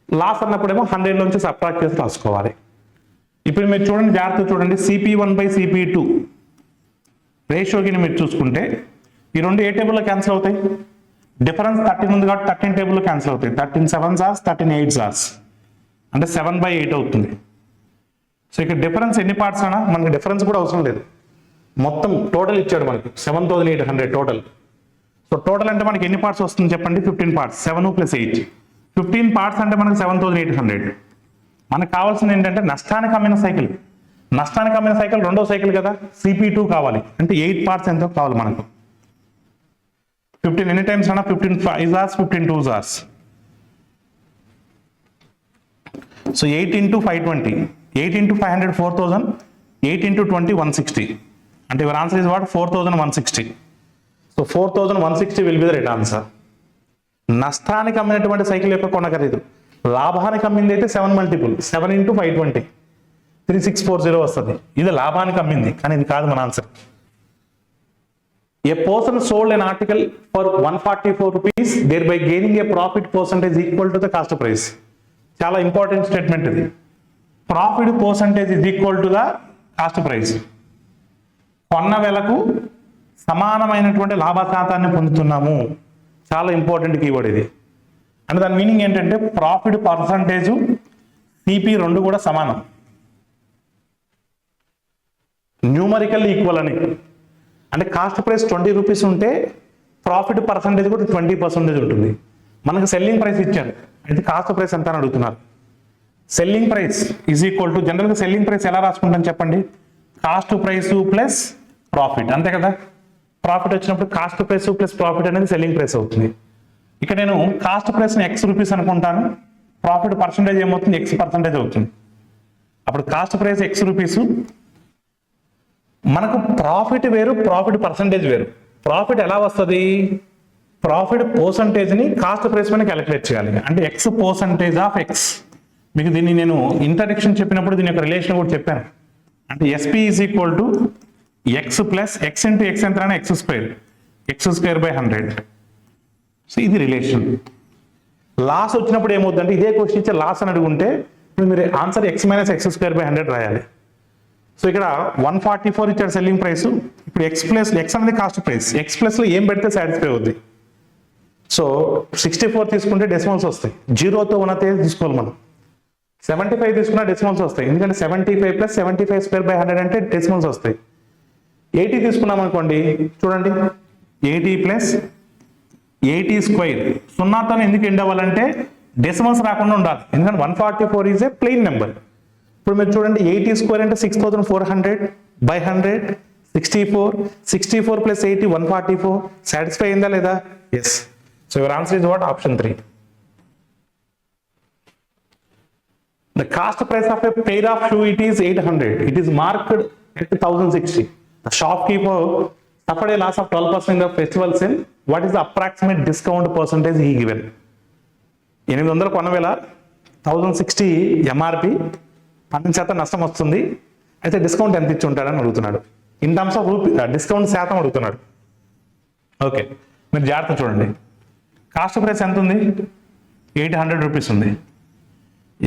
లాస్ అన్నప్పుడేమో 100 నుంచి సబ్ట్రాక్ట్ చేసి రాసుకోవాలి. ఇప్పుడు మీరు చూడండి, జాగ్రత్తగా చూడండి. CP1/CP2 రేషియోకి మీరు చూసుకుంటే ఈ రెండు ఏ టేబుల్లో క్యాన్సిల్ అవుతాయి? డిఫరెన్స్ 13 ఉంది కాబట్టి 13 టేబుల్లో క్యాన్సిల్ అవుతాయి. 13 7 సార్స్ 13 8 సార్స్ అంటే 7/8 అవుతుంది. సో ఇక్కడ డిఫరెన్స్ ఎన్ని పార్ట్స్ అన్నా మనకి డిఫరెన్స్ కూడా అవసరం లేదు. మొత్తం టోటల్ ఇచ్చాడు మనకి 7,800 టోటల్. సో టోటల్ అంటే మనకి ఎన్ని పార్ట్స్ వస్తుంది చెప్పండి? 15 పార్ట్స్. 7 + 8 15 పార్ట్స్ అంటే మనకి 7,800. మనకు కావాల్సింది ఏంటంటే నష్టానికి అమ్మిన సైకిల్. నష్టానికి అమ్మిన సైకిల్ రెండో సైకిల్ కదా, CP2 కావాలి. అంటే 8 పార్ట్స్ ఎంతో కావాలి మనకు. 15 ఎన్ని టైమ్స్ అన్నా? 15 5 సార్స్ 15 2 సార్స్. సో 8 × 520, 8 × 500 4,000, 8 × 20 160. అంటే your answer is what? 4,160. So 4,160 will be the right answer. నష్టానికి అమ్మినటువంటి సైకిల్ యొక్క కొన ఖరీదు. లాభానికి అమ్మింది అయితే 7 మల్టిపుల్ 7 × 520 3640 వస్తుంది. ఇది లాభానికి అమ్మింది, కానీ ఇది కాదు మన answer. A person sold an article for 144 rupees thereby gaining a profit percentage equal to the cost price. చాలా ఇంపార్టెంట్ స్టేట్మెంట్ ఇది. Profit percentage is equal to the cost price. కొన్న వేలకు సమానమైనటువంటి లాభ శాతాన్ని పొందుతున్నాము. చాలా ఇంపార్టెంట్ కీవర్డ్ ఇది. అంటే దాని మీనింగ్ ఏంటంటే ప్రాఫిట్ పర్సంటేజ్ CP రెండు కూడా సమానం. న్యూమరికల్ ఈక్వల్ అని. అంటే కాస్ట్ ప్రైస్ 20 రూపీస్ ఉంటే ప్రాఫిట్ పర్సంటేజ్ కూడా 20% ఉంటుంది. మనకు సెల్లింగ్ ప్రైస్ ఇచ్చారు, అయితే కాస్ట్ ప్రైస్ ఎంత అని అడుగుతున్నారు. Selling price is equal to, జనరల్గా సెల్లింగ్ ప్రైస్ ఎలా రాసుకుంటాం చెప్పండి, కాస్ట్ ప్రైస్ ప్లస్ ప్రాఫిట్, అంతే కదా. ప్రాఫిట్ వచ్చినప్పుడు కాస్ట్ ప్రైస్ ప్లస్ ప్రాఫిట్ అనేది సెల్లింగ్ ప్రైస్ అవుతుంది. ఇక్కడ నేను కాస్ట్ ప్రైస్ని ఎక్స్ రూపీస్ అనుకుంటాను, ప్రాఫిట్ పర్సంటేజ్ ఏమవుతుంది, ఎక్స్ పర్సంటేజ్ అవుతుంది. అప్పుడు కాస్ట్ ప్రైస్ ఎక్స్ రూపీస్, మనకు ప్రాఫిట్ వేరు, ప్రాఫిట్ పర్సంటేజ్ వేరు. ప్రాఫిట్ ఎలా వస్తుంది, ప్రాఫిట్ పర్సంటేజ్ని కాస్ట్ ప్రైస్ మీద క్యాలిక్యులేట్ చేయాలి. అంటే ఎక్స్ పర్సంటేజ్ ఆఫ్ ఎక్స్. మీకు దీన్ని నేను ఇంట్రడక్షన్ చెప్పినప్పుడు దీని యొక్క రిలేషన్ కూడా చెప్పాను. అంటే SP is equal to X plus X into X ఎంత, ఎక్స్ స్క్వేర్ బై 100. సో ఇది రిలేషన్. లాస్ వచ్చినప్పుడు ఏమవుతుందంటే, ఇదే క్వశ్చన్ ఇచ్చే లాస్ అని అడుగుంటే ఇప్పుడు మీరు answer X minus X square by 100 రాయాలి. సో ఇక్కడ 144 ఇచ్చాడు సెల్లింగ్ ప్రైస్. ఇప్పుడు ఎక్స్ ప్లస్ ఎక్స్ అనేది కాస్ట్ ప్రైస్, ఎక్స్ ప్లస్లో ఏం పెడితే సాటిస్ఫై అవుద్ది. సో 64 తీసుకుంటే డెసిమల్స్ వస్తాయి, 0తో ఉన్నతే తీసుకోవాలి మనం. 75 తీసుకున్న డెసిమల్స్ వస్తాయి, ఎందుకంటే 75 ప్లస్ 75 స్క్వేర్ బై 100 అంటే డెసిమల్స్ వస్తాయి. 80 తీసుకున్నాం అనుకోండి, చూడండి 80 ప్లస్ 80 స్క్వేర్, సున్నాతో ఎందుకు ఎండ్ అవ్వాలంటే డెసిమల్స్ రాకుండా ఉండాలి, ఎందుకంటే 144 ఈజ్ ఏ ప్లెయిన్ నెంబర్. ఇప్పుడు మీరు చూడండి 80 స్క్వేర్ అంటే 6400 బై 100, 64 ప్లస్ 80 144. సాటిస్ఫై అయిందా లేదా? Yes. So your answer is what? Option 3. The cost price of a pair of shoe, it is 800. It is marked at 1060. The shopkeeper suffered a loss of 12% in the festival sale. What is the approximate discount percentage he given? 800 కొనవేళ 1060 MRP, 12% నష్టం వస్తుంది. అయితే discount ఎంత ఇచ్చి ఉంటాడని అడుగుతున్నాడు. In terms of rupee, discount శాతం అడుగుతున్నాడు. Okay, మీరు జాగ్రత్త చూడండి. కాస్ట్ ప్రైస్ ఎంత ఉంది? 800 రూపీస్ ఉంది.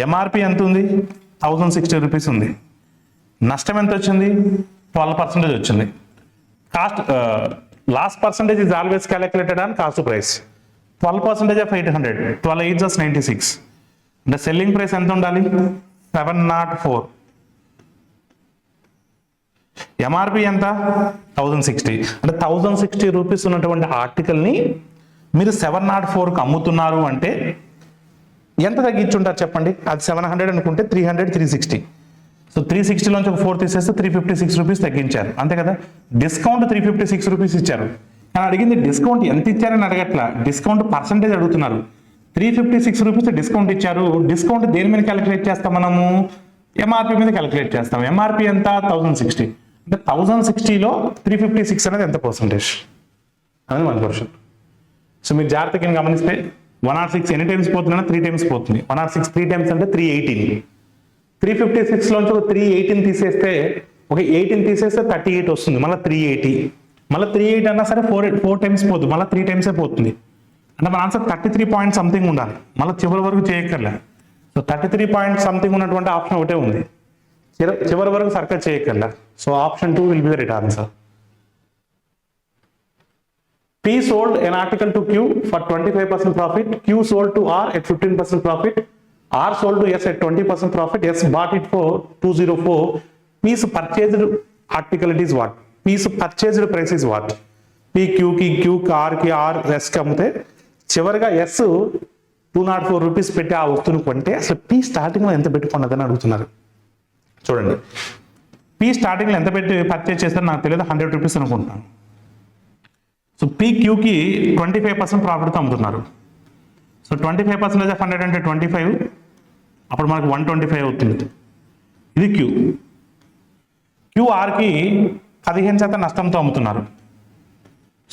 ఎంఆర్పి ఎంత ఉంది? 1060 రూపీస్ ఉంది. నష్టం ఎంత వచ్చింది? 12% వచ్చింది. Cost loss percentage is always calculated on cost price. 12% of 800, 12 8 just 96. అంటే సెల్లింగ్ ప్రైస్ ఎంత ఉండాలి? 704. ఎంఆర్పి ఎంత? 1060. అంటే 1060 రూపీస్ ఉన్నటువంటి ఆర్టికల్ని మీరు 704కి అమ్ముతున్నారు అంటే ఎంత తగ్గించుంటారు చెప్పండి? అది 700 అనుకుంటే 300, 360. సో 360లోంచి ఒక 4 తీసేస్తే 356 రూపీస్ తగ్గించారు, అంతే కదా. డిస్కౌంట్ 356 రూపీస్ ఇచ్చారు, కానీ అడిగింది డిస్కౌంట్ ఎంత ఇచ్చారని అడగట్లా, డిస్కౌంట్ పర్సంటేజ్ అడుగుతున్నారు. 356 రూపీస్ డిస్కౌంట్ ఇచ్చారు. డిస్కౌంట్ దేని మీద క్యాలిక్యులేట్ చేస్తాం మనము? ఎంఆర్పి మీద క్యాలిక్యులేట్ చేస్తాం. ఎంఆర్పి ఎంత? 1060. అంటే 1060లో 356 అనేది ఎంత పర్సంటేజ్ అనేది మన క్వశ్చన్. సో మీరు జాగ్రత్తగా గమనిస్తే 106 ఎన్ని టైమ్స్ పోతుందన్నా 3 టైమ్స్ పోతుంది. 106 3 టైమ్స్ అంటే 318. 356లోంచి ఒక 318 తీసేస్తే, ఒక 18 తీసేస్తే 38 వస్తుంది. మళ్ళీ 380, మళ్ళీ 38 అన్నా సరే 4 టైమ్స్ పోతుంది, మళ్ళీ 3 టైమ్సే పోతుంది. అంటే మన ఆన్సర్ 33 పాయింట్ సంథింగ్ ఉండాలి, మళ్ళీ చివరి వరకు చేయక్కర్లే. సో 33 పాయింట్ సంథింగ్ ఉన్నటువంటి ఆప్షన్ ఒకటే ఉంది, చివరి వరకు సర్కల్ చేయక్కర్లే. So option 2 will be the right answer. P sold an article to Q for 25% profit. Q sold to R at 15% profit. R sold to S at 20% profit. S bought it for 204. P's purchased article it is what? P's purchased price is what? P Q की, Q R की, R S కి అమ్మితే చివరిగా S 204 rupees పెట్టి ఆ వస్తువును కొంటే అసలు P స్టార్టింగ్లో ఎంత పెట్టుకున్నదని అడుగుతున్నారు. చూడండి, P స్టార్టింగ్లో ఎంత పెట్టి పర్చేజ్ చేస్తారో నాకు తెలియదు, 100 రూపీస్ అనుకుంటున్నాను. సో PQకి 25% ప్రాఫిట్తో అమ్ముతున్నారు. సో 25% ఆఫ్ 100 అంటే 25, అప్పుడు మనకు 125 అవుతుంది. ఇది Q. QRకి 15% నష్టంతో అమ్ముతున్నారు.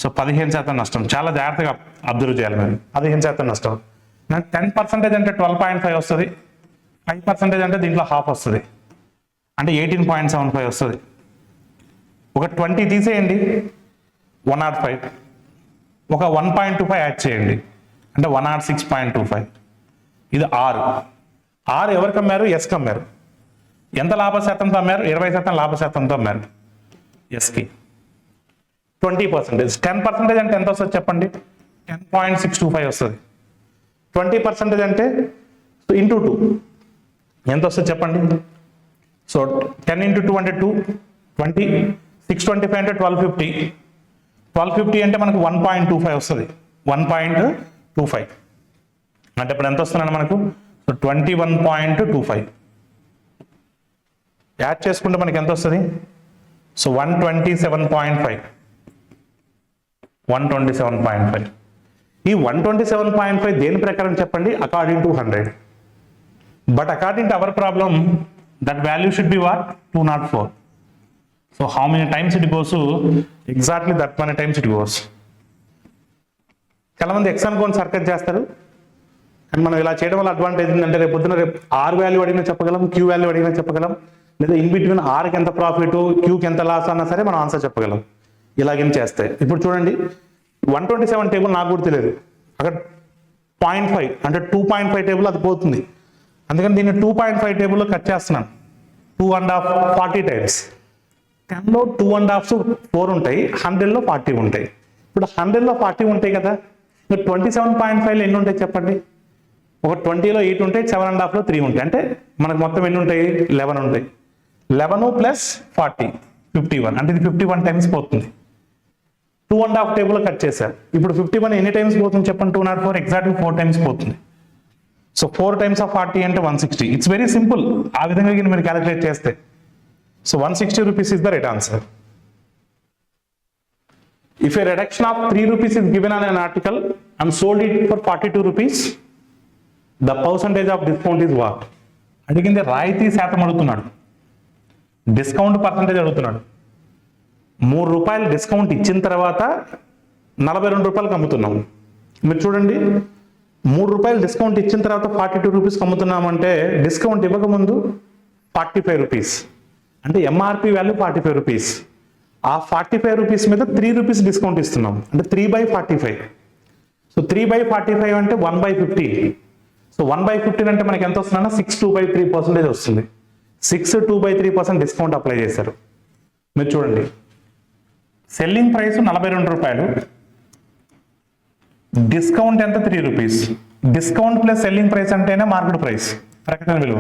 సో 15% నష్టం, చాలా జాగ్రత్తగా అబ్జర్వ్ చేయాలి మీరు. 15% నష్టం, 10% అంటే 12.5 వస్తుంది, 5% అంటే దీంట్లో హాఫ్ వస్తుంది, అంటే 18.75 వస్తుంది. ఒక 20 తీసేయండి, 105, ఒక 1.25 యాడ్ చేయండి, అంటే 106.25. ఇది R ఎవరికి అమ్మారు? ఎస్కి అమ్మారు. ఎంత లాభశాతంతో అమ్మారు? 20% లాభశాతంతో అమ్మారు ఎస్కి. 20%, 10% అంటే ఎంత వస్తుంది చెప్పండి? 10.625 వస్తుంది. 20% అంటే ఇంటూ 2 ఎంత వస్తుంది చెప్పండి? సో 10 into 2 అంటే 2, 625 అంటే 1250, 1250 అంటే మనకు 1.25 వస్తుంది, 1.25 అంటే ఇప్పుడు ఎంత వస్తున్నాను మనకు 21.25 యాడ్ చేసుకుంటే మనకి ఎంత వస్తుంది, సో 127.5, 127.5. ఈ 127.5 దేని ప్రకారం చెప్పండి, according to 100, but according to our problem that value should be what 204. So how many times it goes, exactly that money times it goes. చాలా మంది ఎక్స్ అనుకోని సర్కస్ చేస్తారు, కానీ మనం ఇలా చేయడం వల్ల అడ్వాంటేజ్ ఏంటంటే రేపు పొద్దున రేపు ఆర్ వాల్యూ అడిగినా చెప్పగలం, క్యూ వాల్యూ అడిగినా చెప్పగలం, లేదా ఇన్ బిట్వీన్ ఆర్కి ఎంత ప్రాఫిట్, క్యూకి ఎంత లాస్ అన్నా సరే మనం ఆన్సర్ చెప్పగలం ఇలాగేం చేస్తే. ఇప్పుడు చూడండి 127 టేబుల్ నాకు కూడా తెలియదు, అక్కడ 0.5 అంటే 2.5 టేబుల్ అది పోతుంది, అందుకని దీన్ని 2.5 టేబుల్లో కట్ చేస్తున్నాను. 2.5 40 టైమ్స్. 10లో 2.5 4 ఉంటాయి, 100లో 40 ఉంటాయి. ఇప్పుడు 100లో 40 ఉంటాయి కదా, ఇంకా 27.5లో ఎన్ని ఉంటాయి చెప్పండి. ఒక 20లో 8 ఉంటాయి, 7.5లో 3 ఉంటాయి, అంటే మనకు మొత్తం ఎన్ని ఉంటాయి 11 ఉంటాయి. 11 ప్లస్ 40 51, అంటే ఇది 51 టైమ్స్ పోతుంది. 2.5 టేబుల్ కట్ చేశారు. ఇప్పుడు 51 ఎన్ని టైమ్స్ పోతుంది చెప్పండి, 204 ఎగ్జాక్ట్లీ 4 టైమ్స్ పోతుంది. సో 4 టైమ్స్ ఆఫ్ 40 అంటే 160. ఇట్స్ వెరీ సింపుల్, ఆ విధంగా మీరు క్యాలిక్యులేట్ చేస్తే. So 160 rupees is the right answer. If a reduction of 3 rupees is given on an article and sold it for 42 rupees, the percentage of discount is what? అడిగింది రాయితీ శాతం అడుగుతున్నాడు, discount percentage అడుగుతున్నాడు. 3 రూపాయలు డిస్కౌంట్ ఇచ్చిన తర్వాత 42 రూపాయలకు అమ్ముతున్నాము. మీరు చూడండి, 3 రూపాయలు డిస్కౌంట్ ఇచ్చిన తర్వాత 42 రూపీస్కి అమ్ముతున్నామంటే డిస్కౌంట్ ఇవ్వకముందు 45 రూపీస్, అంటే ఎంఆర్పి వాల్యూ 45 రూపీస్. ఆ 45 రూపీస్ మీద 3 రూపీస్ డిస్కౌంట్ ఇస్తున్నాం, అంటే 3/45. సో 3/45 అంటే 1/15. సో 1/15 అంటే మనకి ఎంత వస్తుందన్నా 6.2/3% వస్తుంది. 6.2/3% డిస్కౌంట్ అప్లై చేశారు. మీరు చూడండి, సెల్లింగ్ ప్రైస్ 42 రూపాయలు, డిస్కౌంట్ ఎంత 3 rupees. Discount plus selling price అంటేనే మార్కెట్ ప్రైస్, ప్రకటన విలువ.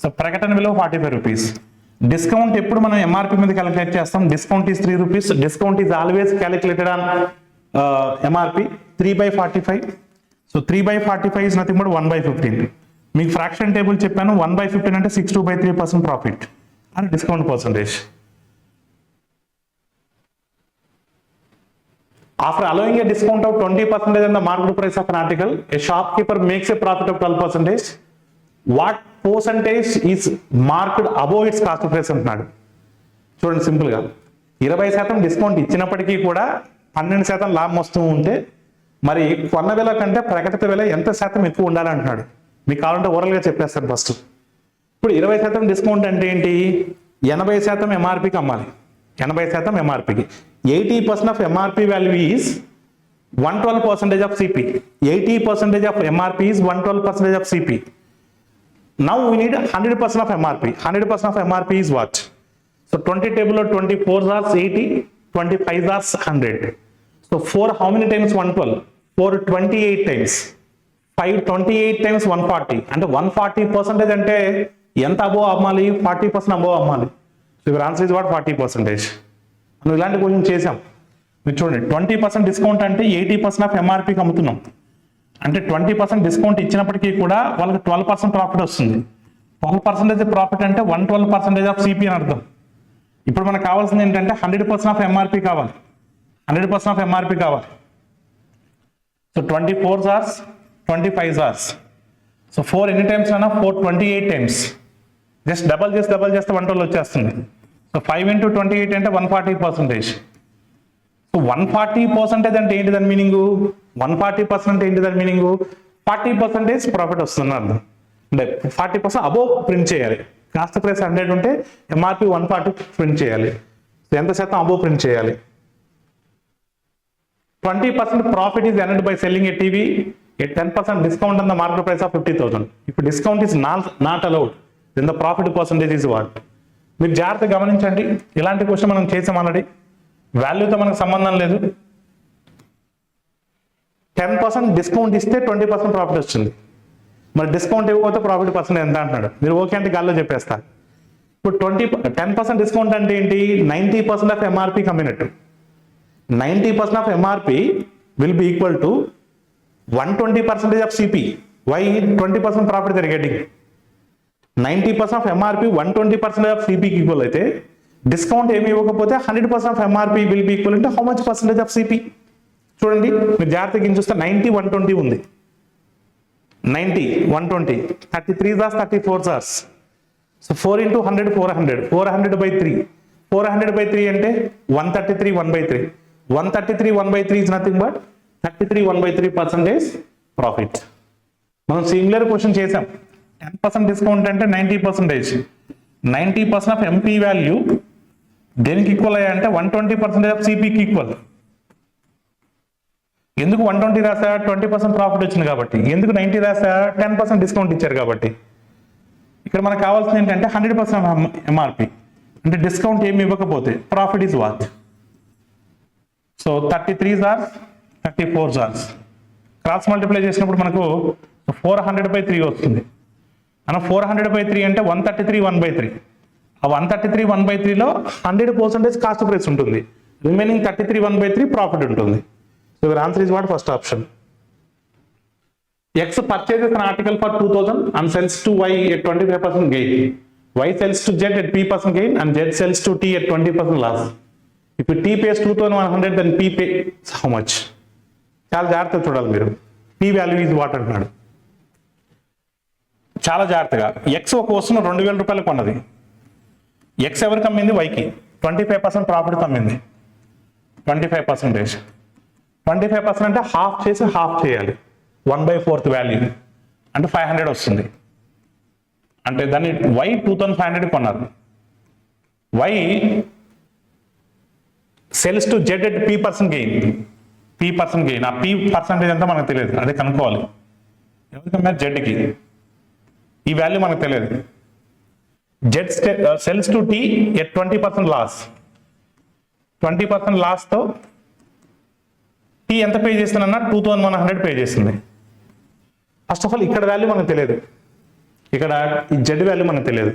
సో ప్రకటన విలువ 45 రూపీస్. డిస్కౌంట్ ఎప్పుడు మనం ఎంఆర్పి మీద క్యాలిక్యులేట్ చేస్తాం, discount is 3 rupees. Discount is always calculated on MRP 3/45. So 3/45 is nothing but 1/15. మీకు ఫ్రాక్షన్ టేబుల్ చెప్పాను, 1/15 అంటే 62/3% ప్రాఫిట్ అని discount percentage. After allowing a discount of 20% on the market price of an article, a shopkeeper makes a profit of 12%. What percentage is marked above its cost price అంటున్నాడు. చూడండి simple గా 20% discount ఇచ్చినప్పటికీ కూడా 12% లాభం వస్తూ ఉంటే మరి కొన్న వేల కంటే ప్రకటిత వేల ఎంత శాతం ఎక్కువ ఉండాలంటున్నాడు. మీకు కావాలంటే ఓరల్ గా చెప్పేస్తాను ఫస్ట్. ఇప్పుడు 20% డిస్కౌంట్ అంటే ఏంటి, 80% ఎంఆర్పికి అమ్మాలి, 80% ఎంఆర్పికి. 80% of MRP value is 112% of CP. 80% of MRP is 112% of CP. Now we need 100% of MRP. 100% of MRP is what? So 20 table of 24 are 80, 25 are 100. So 4 how many times 112? 4 28 times. 5 28 times 140. And 140% అంటే ఎంత above అమ్మాలి, 40% above అమ్మాలి. So your answer is what? 40%. మనం ఇలాంటి question చేసాం. మీరు చూడండి, 20% discount అంటే 80% ఆఫ్ ఎంఆర్పికి అమ్ముతున్నాం, అంటే 20% డిస్కౌంట్ ఇచ్చినప్పటికీ కూడా వాళ్ళకి 12% ప్రాఫిట్ వస్తుంది. 12% ప్రాఫిట్ అంటే 112% ఆఫ్ సిపి అని అర్థం. ఇప్పుడు మనకు కావాల్సింది ఏంటంటే 100% ఆఫ్ ఎంఆర్పి కావాలి, 100% ఆఫ్ ఎంఆర్పి కావాలి. So 24 hours 25 hours. సో 4 ఎన్ని టైమ్స్ అన్నా 4 28 టైమ్స్. జస్ట్ డబల్ చేస్తే 112 వచ్చేస్తుంది. సో 5 into 28 అంటే 140%. సో 140% అంటే ఏంటి దాని మీనింగ్, 140% ఏంటి దాని మీనింగ్, 40% ప్రాఫిట్ వస్తుంది అర్థం. అంటే 40% అబోవ్ ప్రింట్ చేయాలి. కాస్ట్ ప్రైస్ 100 ఉంటే ఎంఆర్పి 140 ప్రింట్ చేయాలి. సో ఎంత శాతం అబోవ్ ప్రింట్ చేయాలి. 20% profit is earned by selling a TV a 10% discount on the market price of 50,000. ఇప్పుడు discount is not allowed, then the profit percentage is what. మీరు జాగ్రత్తగా గమనించండి, ఇలాంటి క్వశ్చన్ మనం చేసాం ఆల్రెడీ. వాల్యూతో మనకు సంబంధం లేదు. 10% డిస్కౌంట్ ఇస్తే 20% ప్రాఫిట్ వస్తుంది. మరి డిస్కౌంట్ ఇవ్వకపోతే ప్రాఫిట్ పర్సెంట్ ఎంత అంటున్నాడు. మీరు ఓకే అంటే గాల్లో చెప్పేస్తారు. ఇప్పుడు 10% డిస్కౌంట్ అంటే ఏంటి? 90% ఆఫ్ ఎంఆర్పి కమ్మినట్టు. 90% of MRP will be equal to 120% of CP. Why 20% profit they're getting? 90% of MRP 120% of సిపికి ఈక్వల్ అయితే డిస్కౌంట్ ఏమి ఇవ్వకపోతే 100% of MRP will be equal అంటే how much percentage of CP? చూడండి మీరు జాగ్రత్తగా చూస్తే 90 120 ఉంది. 90 120 33 జార్స్ 34 జార్స్. సో 4 into 100 400 400/3 400/3 అంటే 133 1/3. 133 1/3 is nothing but 33 1/3% ప్రాఫిట్. మనం సిమిలర్ క్వశ్చన్ చేసాం. 10% డిస్కౌంట్ అంటే 90%. 90% ఆఫ్ ఎంపీ వాల్యూ దేనికి ఈక్వల్ అయ్యా అంటే 120% ఆఫ్ సిపికి ఈక్వల్. ఎందుకు 120 రాసా? 20% ప్రాఫిట్ వచ్చింది కాబట్టి. ఎందుకు 90 రాసా? 10% డిస్కౌంట్ ఇచ్చారు కాబట్టి. ఇక్కడ మనకు కావాల్సింది ఏంటంటే 100% ఎంఆర్పి అంటే డిస్కౌంట్ ఏమి ఇవ్వకపోతే profit is what? So 33 jars 34 jars cross multiply చేసినప్పుడు మనకు 400/3 వస్తుంది. మనం 400/3 అంటే 133 1/3. ఆ 133 1/3లో 100% కాస్ట్ ప్రైస్ ఉంటుంది. రిమైనింగ్ 33 1/3 ప్రాఫిట్ ఉంటుంది. So your answer is what? First option. X purchases an article for 2000 and sells to Y at 25% gain. Y sells to Z at P% gain and Z sells to T at 20% loss. If T pays 2100 then P pays how much? చాలా జాగ్రత్తగా చూడాలి మీరు. P value is what అంటున్నాడు. చాలా జాగ్రత్తగా. X ఒక వస్తువును 2000 రూపాయలు కొన్నది. X ఎవరికి అమ్మింది? Yకి. 25% ప్రాఫిట్ అమ్మింది. 25%. 25% అంటే హాఫ్ చేసి హాఫ్ చేయాలి. 1/4 వాల్యూ అంటే 500 వస్తుంది. అంటే దాన్ని Y 2500 కొన్నారు. Y cells to Z at P% gain. P% gain. ఆ P పర్సంటేజ్ అంతా మనకు తెలియదు, అదే కనుక్కోవాలి. ఎవరికన్నా Zకి ఈ వాల్యూ మనకు తెలియదు. Z sells to T at 20% loss. 20% లాస్తో T ఎంత పే చేస్తున్నా? 2100 పే చేస్తుంది. ఫస్ట్ ఆఫ్ ఆల్ ఇక్కడ వాల్యూ మనకు తెలియదు, ఇక్కడ ఈ జెడ్ వాల్యూ మనకు తెలియదు.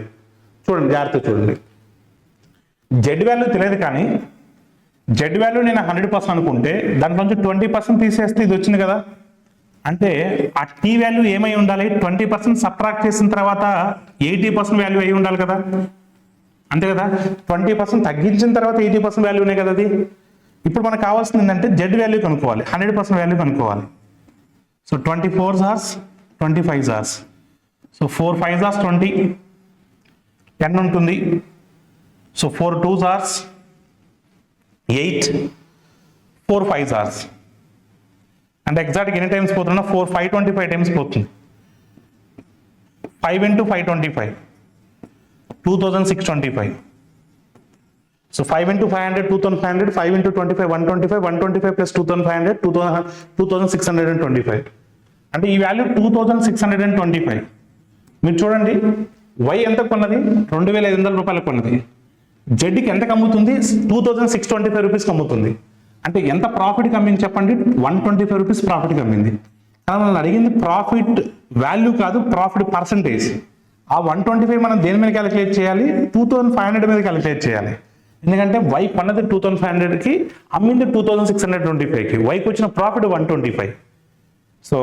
చూడండి జాగ్రత్తగా చూడండి. జెడ్ వాల్యూ తెలియదు కానీ జెడ్ వాల్యూ నేను 100% అనుకుంటే దాంట్లోంచి 20% తీసేస్తే ఇది వచ్చింది కదా. అంటే ఆ టీ వాల్యూ ఏమై ఉండాలి? 20% సబ్ట్రాక్ట్ చేసిన తర్వాత 80% వాల్యూ అయి ఉండాలి కదా. అంతే కదా. 20% తగ్గించిన తర్వాత 80% వాల్యూనే కదా అది. ఇప్పుడు మనకు కావాల్సింది ఏంటంటే జెడ్ వాల్యూ కనుక్కోవాలి, 100% వాల్యూ కనుక్కోవాలి. So 24 jars 25 jars. So 4 5 jars 20 10 ఉంటుంది. So 4 2 jars 8 4 5 jars. అంటే ఎగ్జాక్ట్గా ఎన్ని టైమ్స్ పోతున్నా? 4 525 టైమ్స్ పోతుంది. 5 into 525 2625. So 5 into 500 2500, 5 into 25 125, 125 plus 2500 2625. అంటే ఈ వాల్యూ 2625. మీరు చూడండి Y ఎంత కొన్నది? 2500 రూపాయలు కొన్నది. జెడ్కి ఎంత అమ్ముతుంది? 2625 రూపీస్కి అమ్ముతుంది. అంటే ఎంత ప్రాఫిట్కి అమ్మింది చెప్పండి? 125 రూపీస్ ప్రాఫిట్కి అమ్మింది. కానీ మనం అడిగింది ప్రాఫిట్ వాల్యూ కాదు, ప్రాఫిట్ పర్సంటేజ్. ఆ 125 మనం దేని మీద క్యాలిక్యులేట్ చేయాలి? 2500 మీద క్యాలిక్యులేట్ చేయాలి. ఎందుకంటే Y కొన్నది 2500కి, అమ్మింది 2625కి. Yకి వచ్చిన ప్రాఫిట్ 125. సో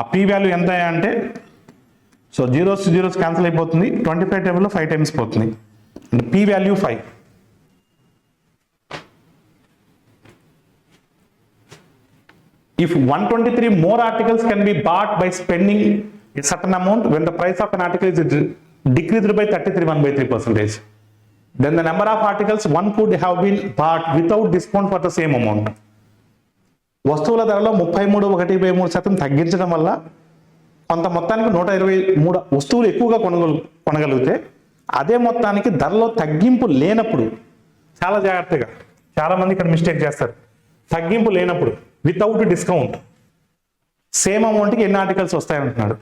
ఆ P వాల్యూ ఎంత అంటే సో జీరోస్ క్యాన్సిల్ అయిపోతుంది. 25 టేబుల్లో 5 టైమ్స్ పోతుంది. అంటే P value 5. If 123 more articles can be bought by spending a certain amount when the price of an article is decreased by 33 1/3%, then the number of articles one could have been bought without discount for the same amount. వస్తువుల ధరలో 33.1% తగ్గించడం వల్ల కొంత మొత్తానికి 123 వస్తువులు ఎక్కువగా కొనగలిగితే అదే మొత్తానికి ధరలో తగ్గింపు లేనప్పుడు, చాలా జాగ్రత్తగా, చాలా మంది ఇక్కడ మిస్టేక్ చేస్తారు. తగ్గింపు లేనప్పుడు వితౌట్ డిస్కౌంట్ సేమ్ అమౌంట్కి ఎన్ని ఆర్టికల్స్ వస్తాయంటున్నాడు.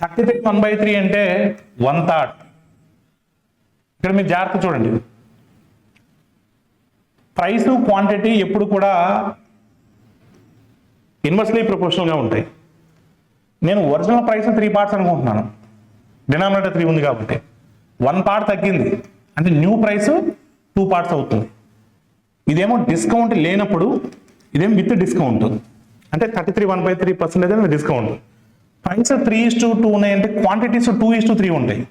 33 1/3 అంటే 1/3. ఇక్కడ మీరు జాగ్రత్త చూడండి. ప్రైస్ క్వాంటిటీ ఎప్పుడు కూడా ఇన్వర్స్లీ ప్రపోర్షనల్గా ఉంటాయి. నేను ఒరిజినల్ ప్రైస్ 3 పార్ట్స్ అనుకుంటున్నాను, డినామినేటర్ 3 ఉంది కాబట్టి. 1 పార్ట్ తగ్గింది అంటే న్యూ ప్రైస్ 2 పార్ట్స్ అవుతుంది. ఇదేమో డిస్కౌంట్ లేనప్పుడు, ఇదేమో విత్ డిస్కౌంట్ అంటే 33.1/3% అనేది డిస్కౌంట్. ప్రైస్ 3:2 ఉన్నాయంటే క్వాంటిటీస్ 2:3 ఉంటాయి,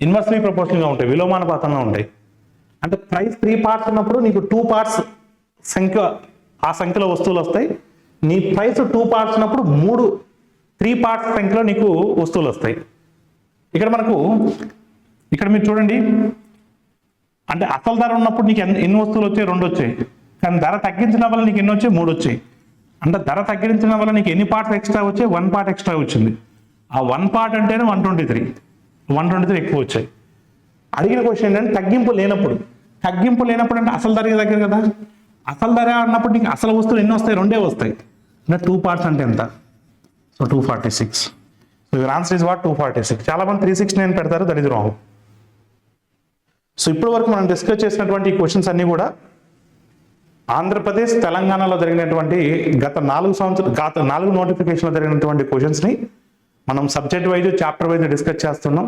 ఇన్వర్స్లీ ప్రపోర్షనల్గా ఉంటాయి, విలోమానుపాతంగా ఉంటాయి. అంటే ప్రైస్ 3 పార్ట్స్ ఉన్నప్పుడు నీకు 2 పార్ట్స్ సంఖ్య, ఆ సంఖ్యలో వస్తువులు వస్తాయి. నీ ప్రైస్ 2 పార్ట్స్ ఉన్నప్పుడు 3 పార్ట్స్ సంఖ్యలో నీకు వస్తువులు వస్తాయి. ఇక్కడ మీరు చూడండి, అంటే అసలు ధర ఉన్నప్పుడు నీకు ఎన్ని వస్తువులు వచ్చాయి? 2 వచ్చాయి. కానీ ధర తగ్గించడం వల్ల నీకు ఎన్ని వచ్చాయి? 3 వచ్చాయి. అంటే ధర తగ్గించడం వల్ల నీకు ఎన్ని పార్ట్స్ ఎక్స్ట్రా వచ్చాయి? 1 పార్ట్ ఎక్స్ట్రా వచ్చింది. ఆ 1 పార్ట్ అంటేనే 123 ఎక్కువ వచ్చాయి. అడిగిన క్వశ్చన్ ఏంటంటే తగ్గింపు లేనప్పుడు అంటే అసలు ధరకి దగ్గర కదా. అసలు ధర అన్నప్పుడు నీకు అసలు వస్తువులు ఎన్ని వస్తాయి? 2 వస్తాయి. అంటే 2 పార్ట్స్ అంటే ఎంత? So 246. So your answer is what? 246. చాలా మంది 369 పెడతారు, దట్ ఇస్ రాంగ్. సో ఇప్పటి వరకు మనం డిస్కస్ చేసినటువంటి ఈ క్వశ్చన్స్ అన్ని కూడా ఆంధ్రప్రదేశ్, తెలంగాణలో జరిగినటువంటి గత 4 నోటిఫికేషన్లో జరిగినటువంటి క్వశ్చన్స్ని మనం subject wise, chapter wise discuss చేస్తున్నాం.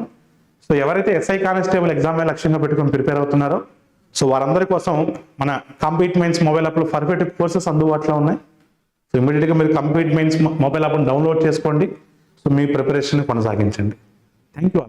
సో ఎవరైతే ఎస్ఐ కానిస్టేబుల్ ఎగ్జామ్ లక్ష్యంగా పెట్టుకుని ప్రిపేర్ అవుతున్నారో, సో వారందరి కోసం మన కంప్లీట్ మైన్స్ మొబైల్ యాప్లో పర్ఫెక్ట్ కోర్సెస్ అందుబాటులో ఉన్నాయి. సో ఇమీడియట్గా మీరు కంప్లీట్ మైన్స్ మొబైల్ యాప్ను డౌన్లోడ్ చేసుకోండి. సో మీ ప్రిపరేషన్ కొనసాగించండి. Thank you.